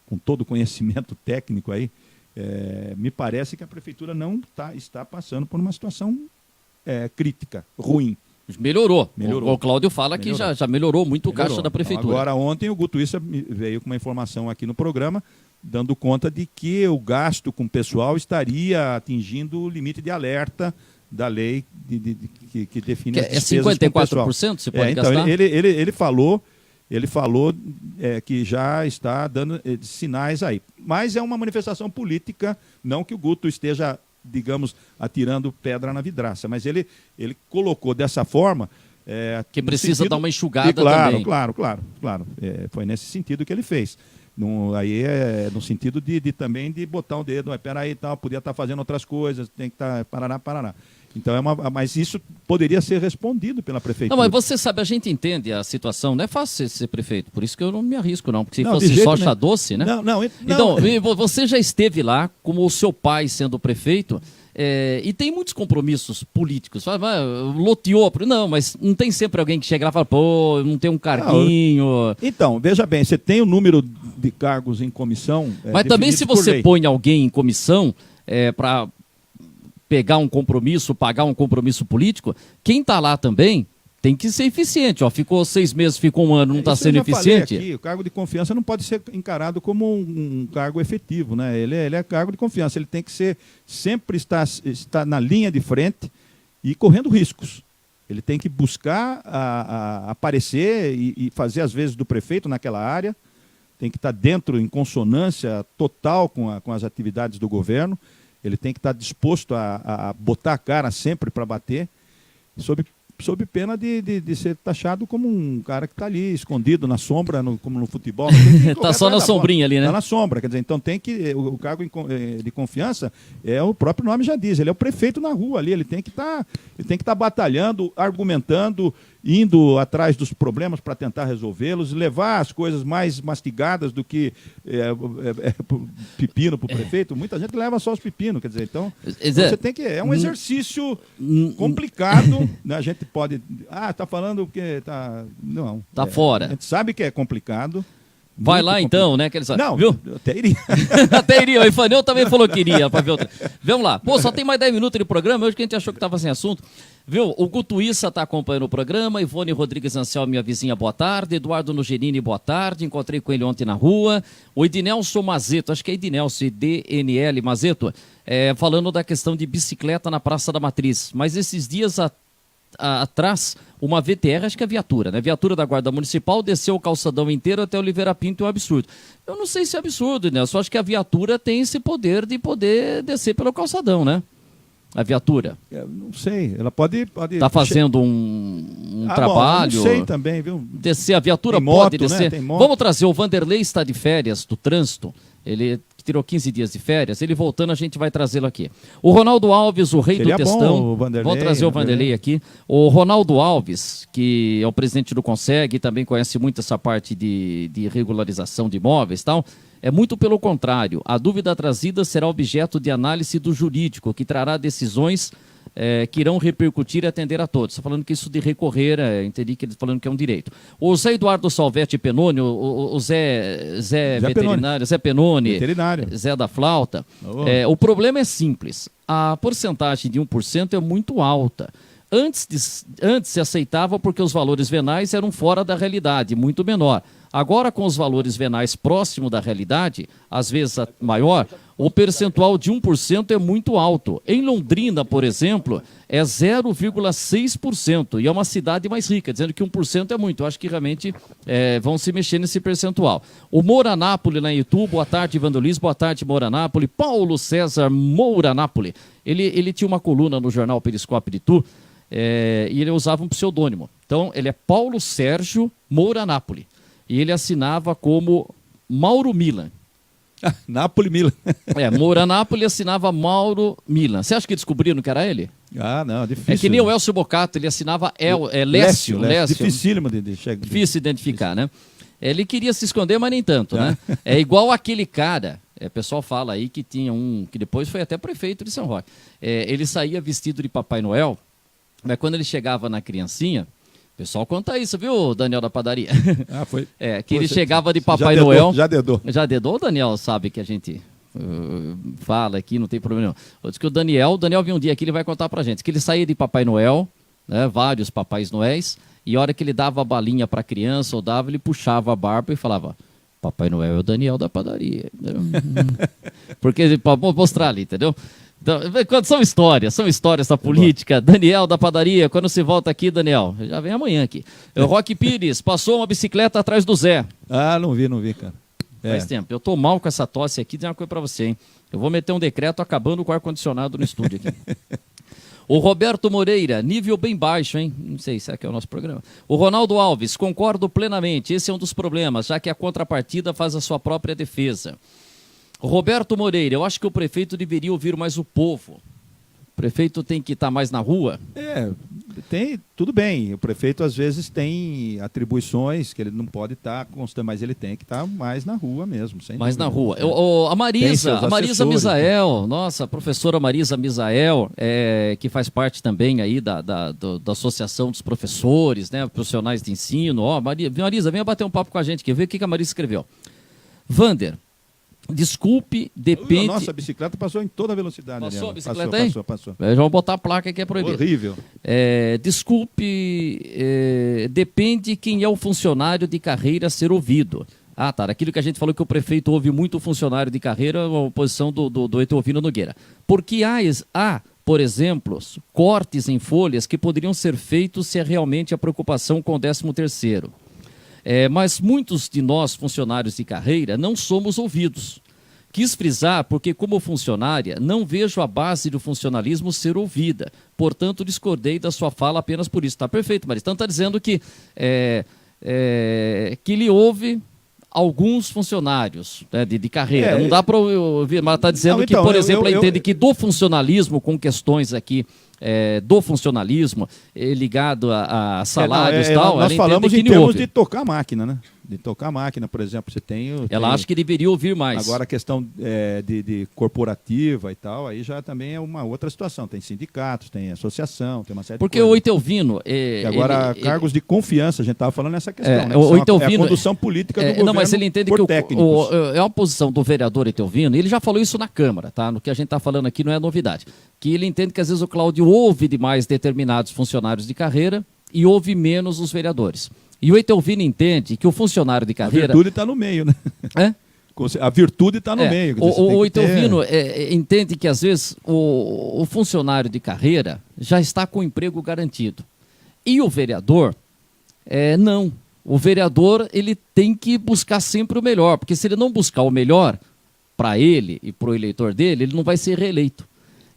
com todo o conhecimento técnico aí, me parece que a Prefeitura não está passando por uma situação crítica, ruim. Melhorou. O Cláudio fala que já melhorou muito o caixa da Prefeitura. Então, agora, ontem, o Guto Issa veio com uma informação aqui no programa, dando conta de que o gasto com o pessoal estaria atingindo o limite de alerta da lei que define as despesas com o pessoal. 54% você pode gastar? Então, ele falou que já está dando sinais aí. Mas é uma manifestação política, não que o Guto esteja, digamos, atirando pedra na vidraça, mas ele colocou dessa forma... que precisa dar uma enxugada também. Claro. Foi nesse sentido que ele fez. Aí no sentido também de botar o dedo, peraí, podia estar fazendo outras coisas, tem que estar... Paraná. Então, mas isso poderia ser respondido pela Prefeitura. Não, mas você sabe, a gente entende a situação, não é fácil ser prefeito, por isso que eu não me arrisco, não, porque se fosse só chá doce, né? Não. Então, você já esteve lá, como o seu pai sendo prefeito, e tem muitos compromissos políticos. Loteou, não, mas não tem sempre alguém que chega lá e fala, pô, não tem um carguinho. Então, veja bem, você tem o número de cargos em comissão. Mas também se você põe alguém em comissão para pegar um compromisso, pagar um compromisso político, quem está lá também tem que ser eficiente. Ficou 6 meses, ficou 1 ano, não está sendo eficiente. Aqui, o cargo de confiança não pode ser encarado como um cargo efetivo, né? Ele é cargo de confiança, ele tem que sempre estar na linha de frente e correndo riscos. Ele tem que buscar aparecer e fazer as vezes do prefeito naquela área, tem que estar dentro, em consonância total com as atividades do governo. Ele tem que estar disposto a botar a cara sempre para bater, sob pena de ser taxado como um cara que está ali, escondido na sombra, como no futebol. Está só na sombrinha ali, né? Está na sombra, quer dizer, então o cargo de confiança, o próprio nome já diz, ele é o prefeito na rua ali, ele tem que estar batalhando, argumentando, indo atrás dos problemas para tentar resolvê-los, levar as coisas mais mastigadas do que pepino para o prefeito. Muita gente leva só os pepinos, quer dizer, então você tem que... É um exercício complicado, né? A gente pode... está falando que está... Não. Está fora. A gente sabe que é complicado. Vai lá então, né? Não, viu? Eu até iria. Até iria. O Ifanel também falou que iria para ver outra. Vamos lá. Pô, só tem mais 10 minutos de programa. Hoje que a gente achou que estava sem assunto. Viu? O Guto Issa está acompanhando o programa. Ivone Rodrigues Anselmo, minha vizinha, boa tarde. Eduardo Nugerini, boa tarde. Encontrei com ele ontem na rua. O Ednelson Mazeto, acho que é Ednelson, DNL Mazeto, falando da questão de bicicleta na Praça da Matriz. Mas esses dias atrás, uma VTR, acho que é viatura, né? Viatura da Guarda Municipal desceu o calçadão inteiro até Oliveira Pinto, é um absurdo. Eu não sei se é absurdo, né? Eu só acho que a viatura tem esse poder de poder descer pelo calçadão, né? A viatura. Não sei, ela pode... Está fazendo um trabalho... Bom, não sei também, viu? Descer, a viatura tem pode moto, descer. Né? Tem moto. Vamos trazer, o Vanderlei está de férias do trânsito, ele tirou 15 dias de férias, ele voltando a gente vai trazê-lo aqui. O Ronaldo Alves, o rei Seria do textão, bom, o Vanderlei, vamos trazer o Vanderlei aqui. O Ronaldo Alves, que é o presidente do Conseg e também conhece muito essa parte de regularização de imóveis e tal, é muito pelo contrário. A dúvida trazida será objeto de análise do jurídico, que trará decisões que irão repercutir e atender a todos. Está falando que isso de recorrer, entendi que ele está falando que é um direito. O Zé Eduardo Salvetti Penone, o Zé veterinário, Zé Penone, Zé da Flauta. O problema é simples. A porcentagem de 1% é muito alta. Antes se aceitava porque os valores venais eram fora da realidade, muito menor. Agora, com os valores venais próximos da realidade, às vezes maior, o percentual de 1% é muito alto. Em Londrina, por exemplo, é 0,6%. E é uma cidade mais rica, dizendo que 1% é muito. Eu acho que realmente vão se mexer nesse percentual. O Mouranápolis, lá em Itu, boa tarde, Vandolis, boa tarde, Mouranápolis. Paulo César Mouranápolis. Ele tinha uma coluna no jornal Periscópio de Itu, e ele usava um pseudônimo. Então, ele é Paulo Sérgio Mouranápolis. E ele assinava como Mauro Milan. Nápoles Milan. Mouranápolis assinava Mauro Milan. Você acha que descobriram que era ele? Não, difícil. É que nem o Elcio Bocato, ele assinava Lécio. Dificílimo de chegar. Difícil identificar, né? Ele queria se esconder, mas nem tanto, né? É igual aquele cara, O pessoal fala aí que tinha um, que depois foi até prefeito de São Roque. Ele saía vestido de Papai Noel, mas quando ele chegava na criancinha, o pessoal conta isso, viu, Daniel da padaria? Foi. Que ele chegava de Papai Noel. Já dedou. Já dedou, o Daniel sabe que a gente fala aqui, não tem problema não. Diz que o Daniel viu um dia aqui, ele vai contar pra gente, que ele saía de Papai Noel, né, vários Papais Noéis, e a hora que ele dava a balinha pra criança, ou dava, ele puxava a barba e falava: Papai Noel é o Daniel da padaria. Porque, para mostrar ali, entendeu? Então, são histórias da política. Daniel da padaria, quando se volta aqui, Daniel, já vem amanhã aqui. O Roque Pires passou uma bicicleta atrás do Zé. Não vi, cara. Faz tempo. Eu tô mal com essa tosse aqui, tem uma coisa pra você, hein? Eu vou meter um decreto acabando com o ar-condicionado no estúdio aqui. O Roberto Moreira, nível bem baixo, hein? Não sei se é que é o nosso programa. O Ronaldo Alves, concordo plenamente, esse é um dos problemas, já que a contrapartida faz a sua própria defesa. O Roberto Moreira, eu acho que o prefeito deveria ouvir mais o povo. O prefeito tem que estar mais na rua? Tudo bem. O prefeito às vezes tem atribuições que ele não pode estar constante, mas ele tem que estar mais na rua mesmo. Mais na rua. A Marisa Misael, nossa, a professora Marisa Misael, que faz parte também aí da Associação dos Professores, né, profissionais de ensino. Marisa, venha bater um papo com a gente aqui, ver o que a Marisa escreveu. Vander, desculpe, depende... Nossa, a bicicleta passou em toda a velocidade. Passou a bicicleta aí? Passou. Já vou botar a placa que é proibido. Horrível. Desculpe, depende quem é o funcionário de carreira a ser ouvido. Tá, aquilo que a gente falou que o prefeito ouve muito funcionário de carreira, a oposição do Etelvino Nogueira. Porque há, por exemplo, cortes em folhas que poderiam ser feitos se é realmente a preocupação com o 13º. Mas muitos de nós, funcionários de carreira, não somos ouvidos. Quis frisar porque, como funcionária, não vejo a base do funcionalismo ser ouvida. Portanto, discordei da sua fala apenas por isso. Está perfeito, Marisa. Então, está dizendo que ele ouve alguns funcionários, né, de carreira. Não dá para ouvir, mas está dizendo que, por exemplo, ela entende que do funcionalismo, com questões aqui do funcionalismo ligado a salários e tal, nós falamos em termos de tocar a máquina, né? De tocar a máquina, por exemplo, você tem... Ela acha que deveria ouvir mais. Agora a questão de corporativa e tal, aí já também é uma outra situação. Tem sindicatos, tem associação, tem uma série de coisas. Porque o Etelvino... agora, cargos de confiança, a gente estava falando nessa questão, né? O Etelvino, é a condução política do governo. Não, mas ele entende que é uma posição do vereador Etelvino, e ele já falou isso na Câmara, tá? No que a gente está falando aqui não é novidade. Que ele entende que às vezes o Cláudio ouve demais determinados funcionários de carreira e ouve menos os vereadores. E o Etelvino entende que o funcionário de carreira... A virtude está no meio, né? A virtude está no meio. O Etelvino entende que, às vezes, o funcionário de carreira já está com o emprego garantido. E o vereador, não. O vereador ele tem que buscar sempre o melhor, porque se ele não buscar o melhor para ele e para o eleitor dele, ele não vai ser reeleito.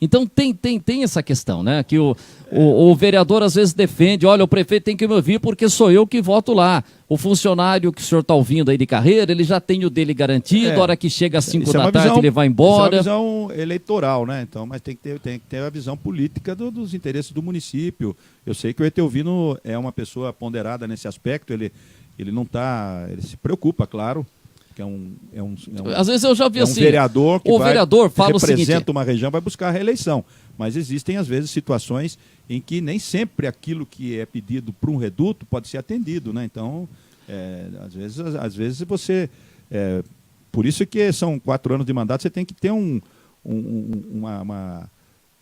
Então tem essa questão, né? Que o vereador às vezes defende, olha, o prefeito tem que me ouvir porque sou eu que voto lá. O funcionário que o senhor está ouvindo aí de carreira, ele já tem o dele garantido, a hora que chega às 5 da tarde ele vai embora. Isso é uma visão eleitoral, né? Então, mas tem que ter a visão política dos interesses do município. Eu sei que o Etelvino é uma pessoa ponderada nesse aspecto, ele não está, ele se preocupa, claro. Que às vezes eu já vi assim, vereador que representa uma região, vai buscar a reeleição. Mas existem, às vezes, situações em que nem sempre aquilo que é pedido para um reduto pode ser atendido, né? Então, às vezes você... por isso que são 4 anos de mandato, você tem que ter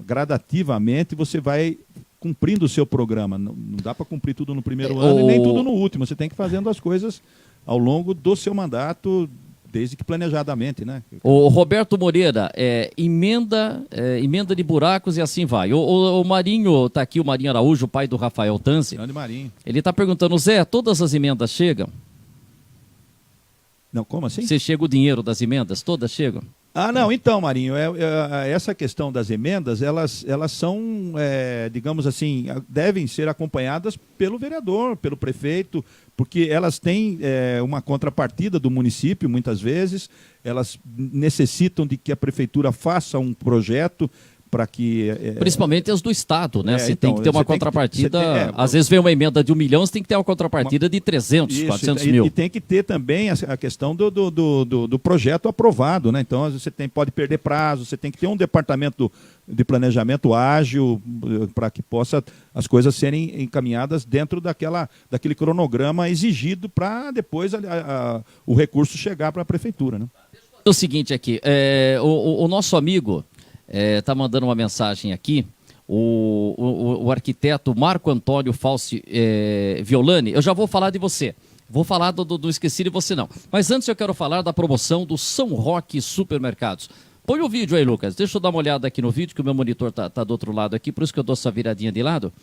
gradativamente, você vai cumprindo o seu programa. Não dá para cumprir tudo no primeiro ano e nem tudo no último. Você tem que ir fazendo as coisas ao longo do seu mandato, desde que planejadamente, né? O Roberto Moreira, emenda de buracos e assim vai. O Marinho, está aqui o Marinho Araújo, o pai do Rafael Tanzi. Grande Marinho. Ele está perguntando, Zé, todas as emendas chegam? Não, como assim? Se chega o dinheiro das emendas, todas chegam? Não, então, Marinho, essa questão das emendas, elas são, digamos assim, devem ser acompanhadas pelo vereador, pelo prefeito, porque elas têm uma contrapartida do município, muitas vezes, elas necessitam de que a prefeitura faça um projeto para que... Principalmente as do Estado, né? Você tem que ter uma contrapartida... Às vezes vem uma emenda de 1 milhão, você tem que ter uma contrapartida de 300, 400 mil. E tem que ter também a questão do projeto aprovado, né? Então, você pode perder prazo, você tem que ter um departamento de planejamento ágil para que possa as coisas serem encaminhadas dentro daquele cronograma exigido para depois o recurso chegar para a prefeitura, né? O seguinte aqui, o nosso amigo está mandando uma mensagem aqui, o arquiteto Marco Antônio Falsi Violani. Eu já vou falar de você, vou falar do Esqueci de Você não, mas antes eu quero falar da promoção do São Roque Supermercados. Põe o vídeo aí, Lucas, deixa eu dar uma olhada aqui no vídeo, que o meu monitor tá do outro lado aqui, por isso que eu dou essa viradinha de lado.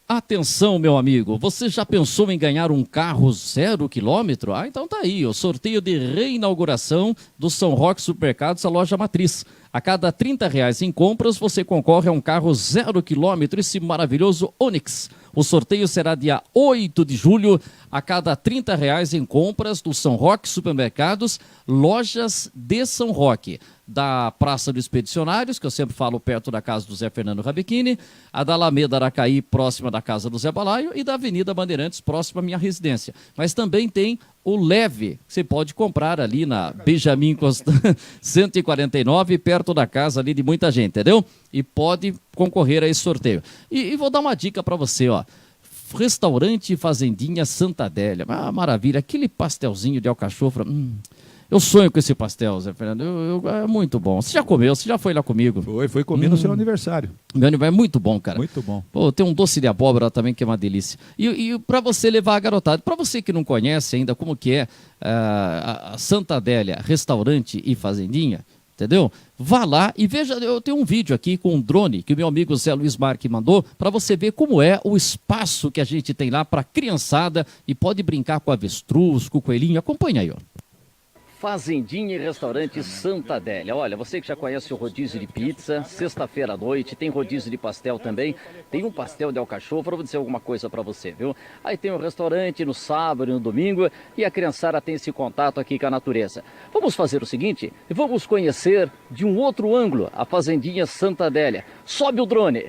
Atenção, meu amigo, você já pensou em ganhar um carro 0 quilômetro? Então tá aí, o sorteio de reinauguração do São Roque Supermercados, a loja matriz. A cada R$30 em compras, você concorre a um carro 0 quilômetro, esse maravilhoso Onix. O sorteio será dia 8 de julho, a cada R$30 em compras do São Roque Supermercados, lojas de São Roque. Da Praça dos Expedicionários, que eu sempre falo perto da casa do Zé Fernando Rabechini, a da Alameda Aracaí, próxima da casa do Zé Balaio, e da Avenida Bandeirantes, próxima à minha residência. Mas também tem o Leve, que você pode comprar ali na Benjamin Constant 149, perto da casa ali de muita gente, entendeu? E pode concorrer a esse sorteio. E vou dar uma dica para você, ó. Restaurante Fazendinha Santa Adélia. Ah, maravilha, aquele pastelzinho de alcachofra. Eu sonho com esse pastel, Zé Fernando. É muito bom. Você já comeu? Você já foi lá comigo? Foi comer no seu aniversário. Meu aniversário é muito bom, cara. Muito bom. Pô, tem um doce de abóbora também que é uma delícia. E para você levar a garotada, para você que não conhece ainda como que é a Santa Adélia Restaurante e Fazendinha, entendeu? Vá lá e veja, eu tenho um vídeo aqui com um drone que o meu amigo Zé Luiz Marque mandou para você ver como é o espaço que a gente tem lá para criançada e pode brincar com avestruz, com o coelhinho. Acompanha aí, ó. Fazendinha e Restaurante Santa Adélia. Olha, você que já conhece o rodízio de pizza, sexta-feira à noite, tem rodízio de pastel também, tem um pastel de alcachofra, vou dizer alguma coisa para você, viu? Aí tem um restaurante no sábado e no domingo e a criançada tem esse contato aqui com a natureza. Vamos fazer o seguinte, vamos conhecer de um outro ângulo a Fazendinha Santa Adélia. Sobe o drone!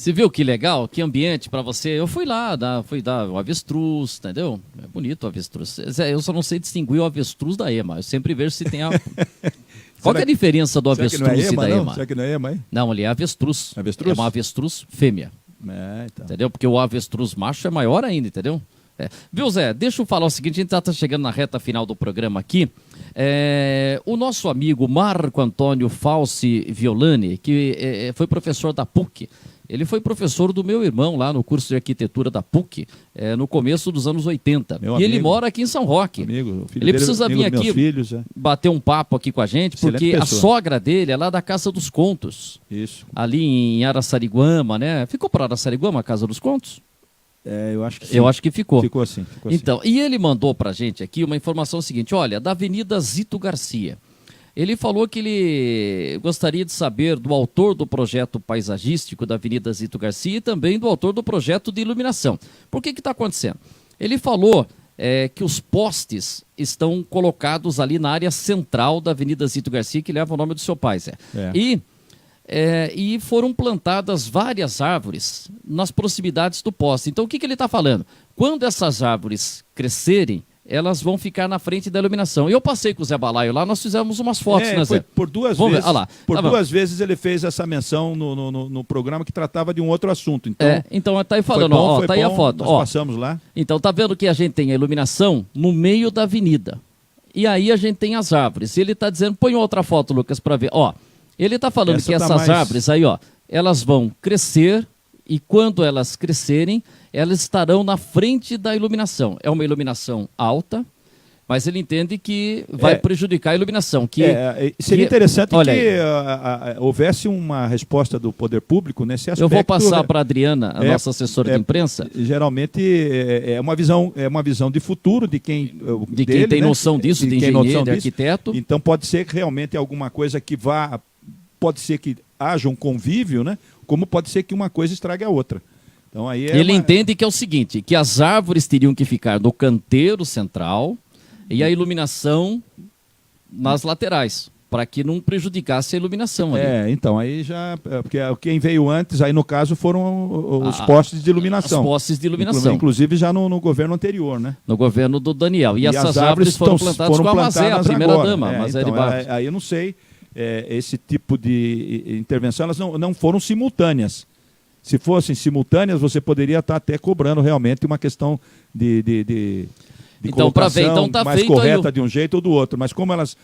Você viu que legal? Que ambiente para você? Eu fui lá, fui dar o avestruz, entendeu? É bonito o avestruz. Eu só não sei distinguir o avestruz da ema. Eu sempre vejo se tem a... Qual que é a diferença do avestruz e da ema? Será que não é ema, hein? Não, ali é avestruz. Avestruz? É uma avestruz fêmea. Então. Entendeu? Porque o avestruz macho é maior ainda, entendeu? Viu, Zé? Deixa eu falar o seguinte, a gente está chegando na reta final do programa aqui. O nosso amigo Marco Antônio Falsi Violani, que foi professor da PUC, ele foi professor do meu irmão lá no curso de arquitetura da PUC, no começo dos anos 80. Meu e ele amigo, mora aqui em São Roque. Ele precisa vir aqui bater um papo aqui com a gente, porque a sogra dele é lá da Casa dos Contos. Isso. Ali em Araçariguama, né? Ficou para Araçariguama a Casa dos Contos? Eu acho que sim. Eu acho que ficou. Ficou assim. Então, e ele mandou pra gente aqui uma informação seguinte, olha, da Avenida Zito Garcia. Ele falou que ele gostaria de saber do autor do projeto paisagístico da Avenida Zito Garcia e também do autor do projeto de iluminação. Por que está acontecendo? Ele falou que os postes estão colocados ali na área central da Avenida Zito Garcia, que leva o nome do seu pai, Zé. E foram plantadas várias árvores nas proximidades do poste. Então, o que ele está falando? Quando essas árvores crescerem, elas vão ficar na frente da iluminação. Eu passei com o Zé Balaio lá, nós fizemos umas fotos, né, Zé? Por duas vezes. Duas vezes ele fez essa menção no programa que tratava de um outro assunto. Então tá aí falando, tá aí a foto. Nós passamos lá. Então tá vendo que a gente tem a iluminação no meio da avenida. E aí a gente tem as árvores. Ele está dizendo, põe outra foto, Lucas, para ver. Ó, ele está falando que essas árvores aí, ó, elas vão crescer e quando elas crescerem, elas estarão na frente da iluminação. É uma iluminação alta, mas ele entende que vai prejudicar a iluminação. Seria interessante que houvesse uma resposta do poder público nesse aspecto. Eu vou passar para a Adriana, a nossa assessora de imprensa. Geralmente é uma visão de futuro de quem tem noção disso, de engenheiro, de arquiteto. Então pode ser realmente alguma coisa que pode ser que haja um convívio, né? Como pode ser que uma coisa estrague a outra. Então, aí ele entende que é o seguinte, que as árvores teriam que ficar no canteiro central e a iluminação nas laterais, para que não prejudicasse a iluminação ali. Então, aí já... Porque quem veio antes, aí no caso, foram os postes de iluminação. Os postes de iluminação. Inclusive já no governo anterior, né? No governo do Daniel. E essas árvores foram plantadas com a Mazé, a primeira-dama, Mazé de Barros. Aí eu não sei, esse tipo de intervenção, elas não foram simultâneas. Se fossem simultâneas, você poderia estar até cobrando realmente uma questão de colocação mais correta de um jeito ou do outro. Mas como elas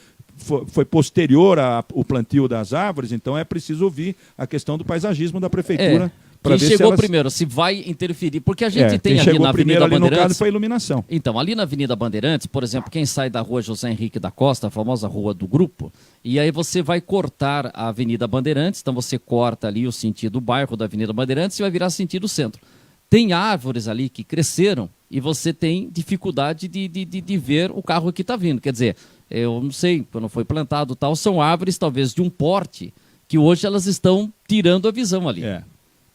foi posterior ao plantio das árvores, então é preciso ouvir a questão do paisagismo da prefeitura. Quem chegou primeiro, se vai interferir, porque a gente tem ali na Avenida Bandeirantes... no caso foi a iluminação. Então, ali na Avenida Bandeirantes, por exemplo, quem sai da rua José Henrique da Costa, a famosa rua do Grupo, e aí você vai cortar a Avenida Bandeirantes, então você corta ali o sentido do bairro da Avenida Bandeirantes e vai virar sentido centro. Tem árvores ali que cresceram e você tem dificuldade de ver o carro que está vindo. Quer dizer, eu não sei, quando foi plantado tal, são árvores talvez de um porte que hoje elas estão tirando a visão ali.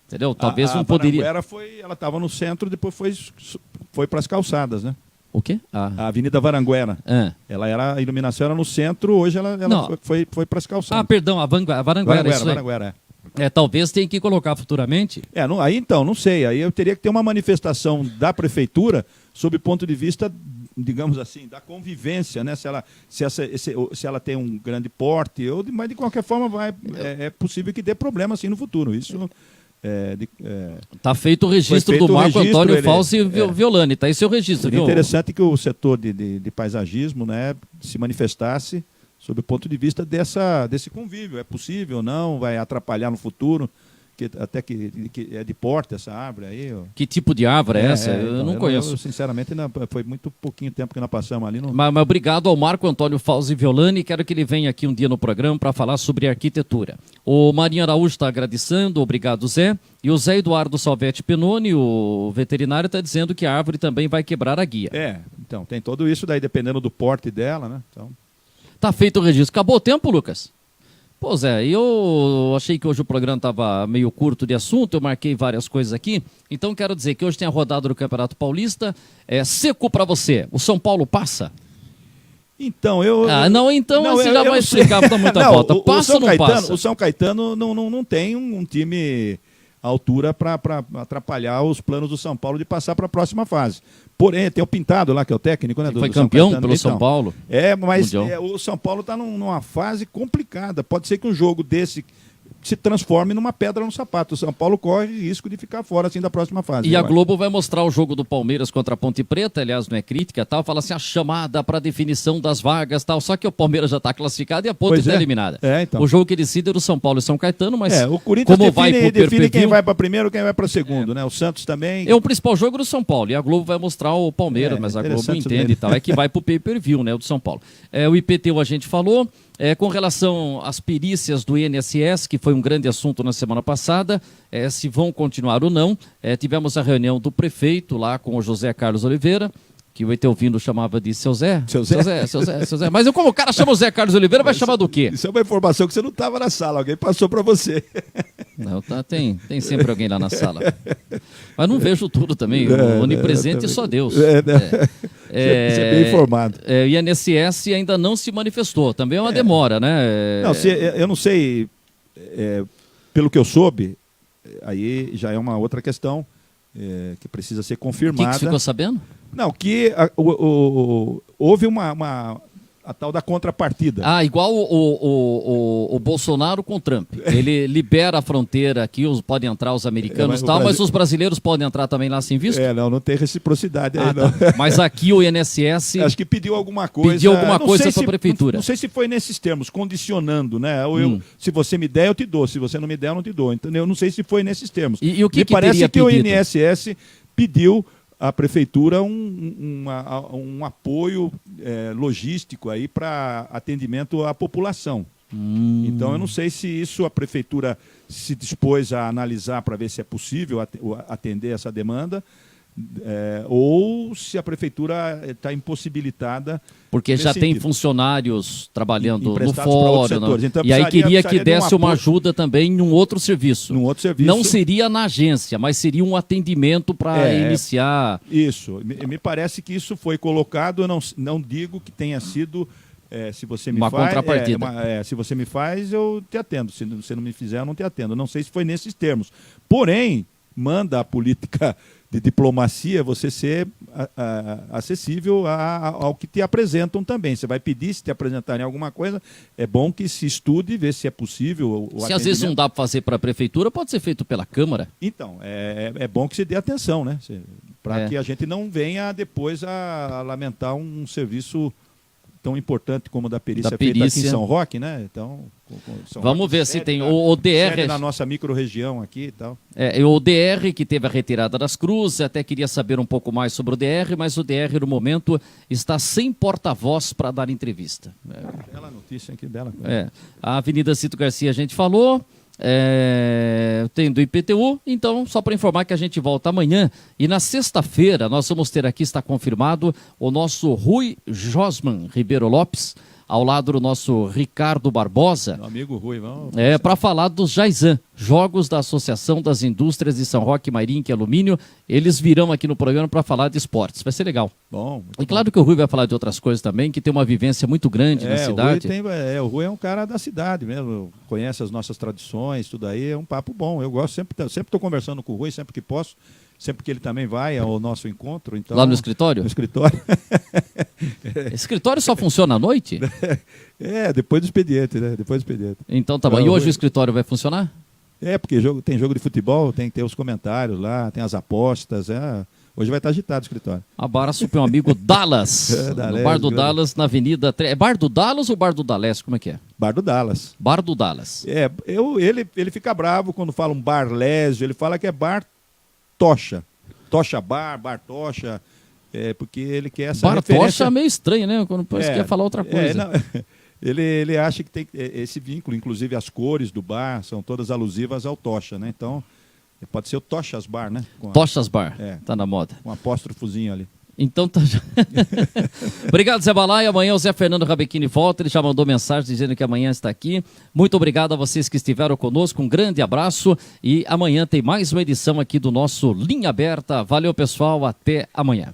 Entendeu? Talvez não poderia... ela estava no centro, depois foi para as calçadas, né? O quê? A Avenida Varanguera. A iluminação era no centro, hoje ela foi para as calçadas. Perdão, a Varanguera. Talvez tenha que colocar futuramente. Aí então, não sei. Aí eu teria que ter uma manifestação da prefeitura sob o ponto de vista, digamos assim, da convivência, né? Se ela tem um grande porte, mas de qualquer forma é possível que dê problema assim no futuro. Isso... Está feito o registro do Marco Antônio Fauzi Violani, está aí seu registro. É interessante que o setor de paisagismo, né, se manifestasse sob o ponto de vista desse convívio. É possível ou não? Vai atrapalhar no futuro? Até que é de porte essa árvore aí. Que tipo de árvore é essa? Eu não conheço. Eu, sinceramente, foi muito pouquinho tempo que nós passamos ali. Mas obrigado ao Marco Antônio Fauzi Violani. Quero que ele venha aqui um dia no programa para falar sobre arquitetura. O Marinho Araújo está agradecendo, obrigado Zé. E o Zé Eduardo Salvetti Penoni, o veterinário, está dizendo que a árvore também vai quebrar a guia. Então tem tudo isso daí, dependendo do porte dela, né? Então... Tá feito o registro. Acabou o tempo, Lucas? Pois é, eu achei que hoje o programa estava meio curto de assunto, eu marquei várias coisas aqui, então quero dizer que hoje tem a rodada do Campeonato Paulista, seco para você, o São Paulo passa? Então, você já vai explicar, dá muita volta, passa ou não passa? O São Caetano não tem um time à altura para atrapalhar os planos do São Paulo de passar para a próxima fase. Porém, tem o Pintado lá, que é o técnico, né? Foi campeão pelo São Paulo. Mas o São Paulo está numa fase complicada. Pode ser que um jogo desse se transforme numa pedra no sapato. O São Paulo corre risco de ficar fora assim da próxima fase. E a Globo vai mostrar o jogo do Palmeiras contra a Ponte Preta, aliás, não é crítica, tal, fala assim, a chamada para definição das vagas, tal, só que o Palmeiras já está classificado e a Ponte está eliminada. Então. O jogo que decide era o São Paulo e São Caetano, mas o Corinthians define quem vai para primeiro, quem vai para segundo, né? O Santos também. É o principal jogo do São Paulo, e a Globo vai mostrar o Palmeiras, mas a Globo entende e tal, é que vai para o pay-per-view, né, o do São Paulo. O IPTU a gente falou. Com relação às perícias do INSS, que foi um grande assunto na semana passada, se vão continuar ou não, tivemos a reunião do prefeito lá com o José Carlos Oliveira, que o Etelvino chamava de seu Zé. Seu Zé. Mas como o cara chama o Zé Carlos Oliveira, vai chamar do quê? Isso é uma informação que você não estava na sala, alguém passou para você. Não, tem sempre alguém lá na sala. Mas não vejo tudo também, onipresente só Deus. Você é bem informado. O INSS ainda não se manifestou, também é uma demora, né? Eu não sei, pelo que eu soube, aí já é uma outra questão que precisa ser confirmada. O que você ficou sabendo? Não, que houve a tal da contrapartida. Igual o Bolsonaro com o Trump. Ele libera a fronteira aqui, podem entrar os americanos e tal, mas os brasileiros podem entrar também lá sem visto? Não tem reciprocidade aí, não. Tá. Mas aqui o INSS... Acho que pediu alguma coisa. Pediu alguma coisa para a prefeitura. Não sei se foi nesses termos, condicionando, né? Se você me der, eu te dou. Se você não me der, eu não te dou. Entendeu? Eu não sei se foi nesses termos. E o que parece que pedido? O INSS pediu à prefeitura um apoio logístico aí para atendimento à população. Então eu não sei se isso a prefeitura se dispôs a analisar para ver se é possível atender essa demanda, ou se a prefeitura está impossibilitada. Porque já tem funcionários trabalhando no fórum, então, e aí queria que desse uma ajuda também em um outro serviço. Não seria na agência, mas seria um atendimento para iniciar. Isso, me parece que isso foi colocado, eu não digo que tenha sido... se você me uma faz, contrapartida. Se você me faz, eu te atendo. Se você não me fizer, eu não te atendo. Não sei se foi nesses termos. Porém, manda a política de diplomacia você ser acessível ao que te apresentam também. Você vai pedir, se te apresentarem alguma coisa, é bom que se estude e ver se é possível. Se às vezes não dá para fazer para a prefeitura, pode ser feito pela Câmara. Então, é bom que se dê atenção, né? Para que a gente não venha depois a lamentar um serviço tão importante como da perícia feita aqui em São Roque, né? Então, vamos ver se tem o DR na nossa micro-região aqui e tal. O DR que teve a retirada das cruzes, até queria saber um pouco mais sobre o DR, mas o DR no momento está sem porta-voz para dar entrevista. Aquela notícia aqui dela. A Avenida Cito Garcia a gente falou. Tem do IPTU, então só para informar que a gente volta amanhã e na sexta-feira nós vamos ter aqui, está confirmado, o nosso Rui Josman Ribeiro Lopes, ao lado do nosso Ricardo Barbosa. Meu amigo Rui, vamos. Para falar dos Jaizan, Jogos da Associação das Indústrias de São Roque, Mairink e Alumínio. Eles virão aqui no programa para falar de esportes. Vai ser legal. Bom. E claro que o Rui vai falar de outras coisas também, que tem uma vivência muito grande na cidade. O Rui é um cara da cidade mesmo, conhece as nossas tradições, tudo aí, é um papo bom. Eu gosto, sempre estou conversando com o Rui, sempre que posso. Sempre que ele também vai ao nosso encontro. Então, lá no escritório? No escritório. Escritório só funciona à noite? Depois do expediente, né? Depois do expediente. Então tá bom. E hoje o escritório vai funcionar? Porque tem jogo de futebol, tem que ter os comentários lá, tem as apostas. Hoje vai estar agitado o escritório. Abraço para o amigo Dallas. No Bar do Dallas, na Avenida... É Bar do Dallas ou Bar do Dallas? Como é que é? Bar do Dallas. Bar do Dallas. Ele fica bravo quando fala um bar lésio, ele fala que é bar Tocha. Tocha Bar Tocha, porque ele quer essa Bar referência... Tocha é meio estranho, né? Quando parece que quer falar outra coisa. Ele acha que tem esse vínculo, inclusive as cores do bar são todas alusivas ao Tocha, né? Então, pode ser o Tochas Bar, né? Tochas Bar, tá na moda. Um apóstrofozinho ali. Então tá. Obrigado, Zé Balai. Amanhã o Zé Fernando Rabechini volta. Ele já mandou mensagem dizendo que amanhã está aqui. Muito obrigado a vocês que estiveram conosco. Um grande abraço. E amanhã tem mais uma edição aqui do nosso Linha Aberta. Valeu, pessoal. Até amanhã.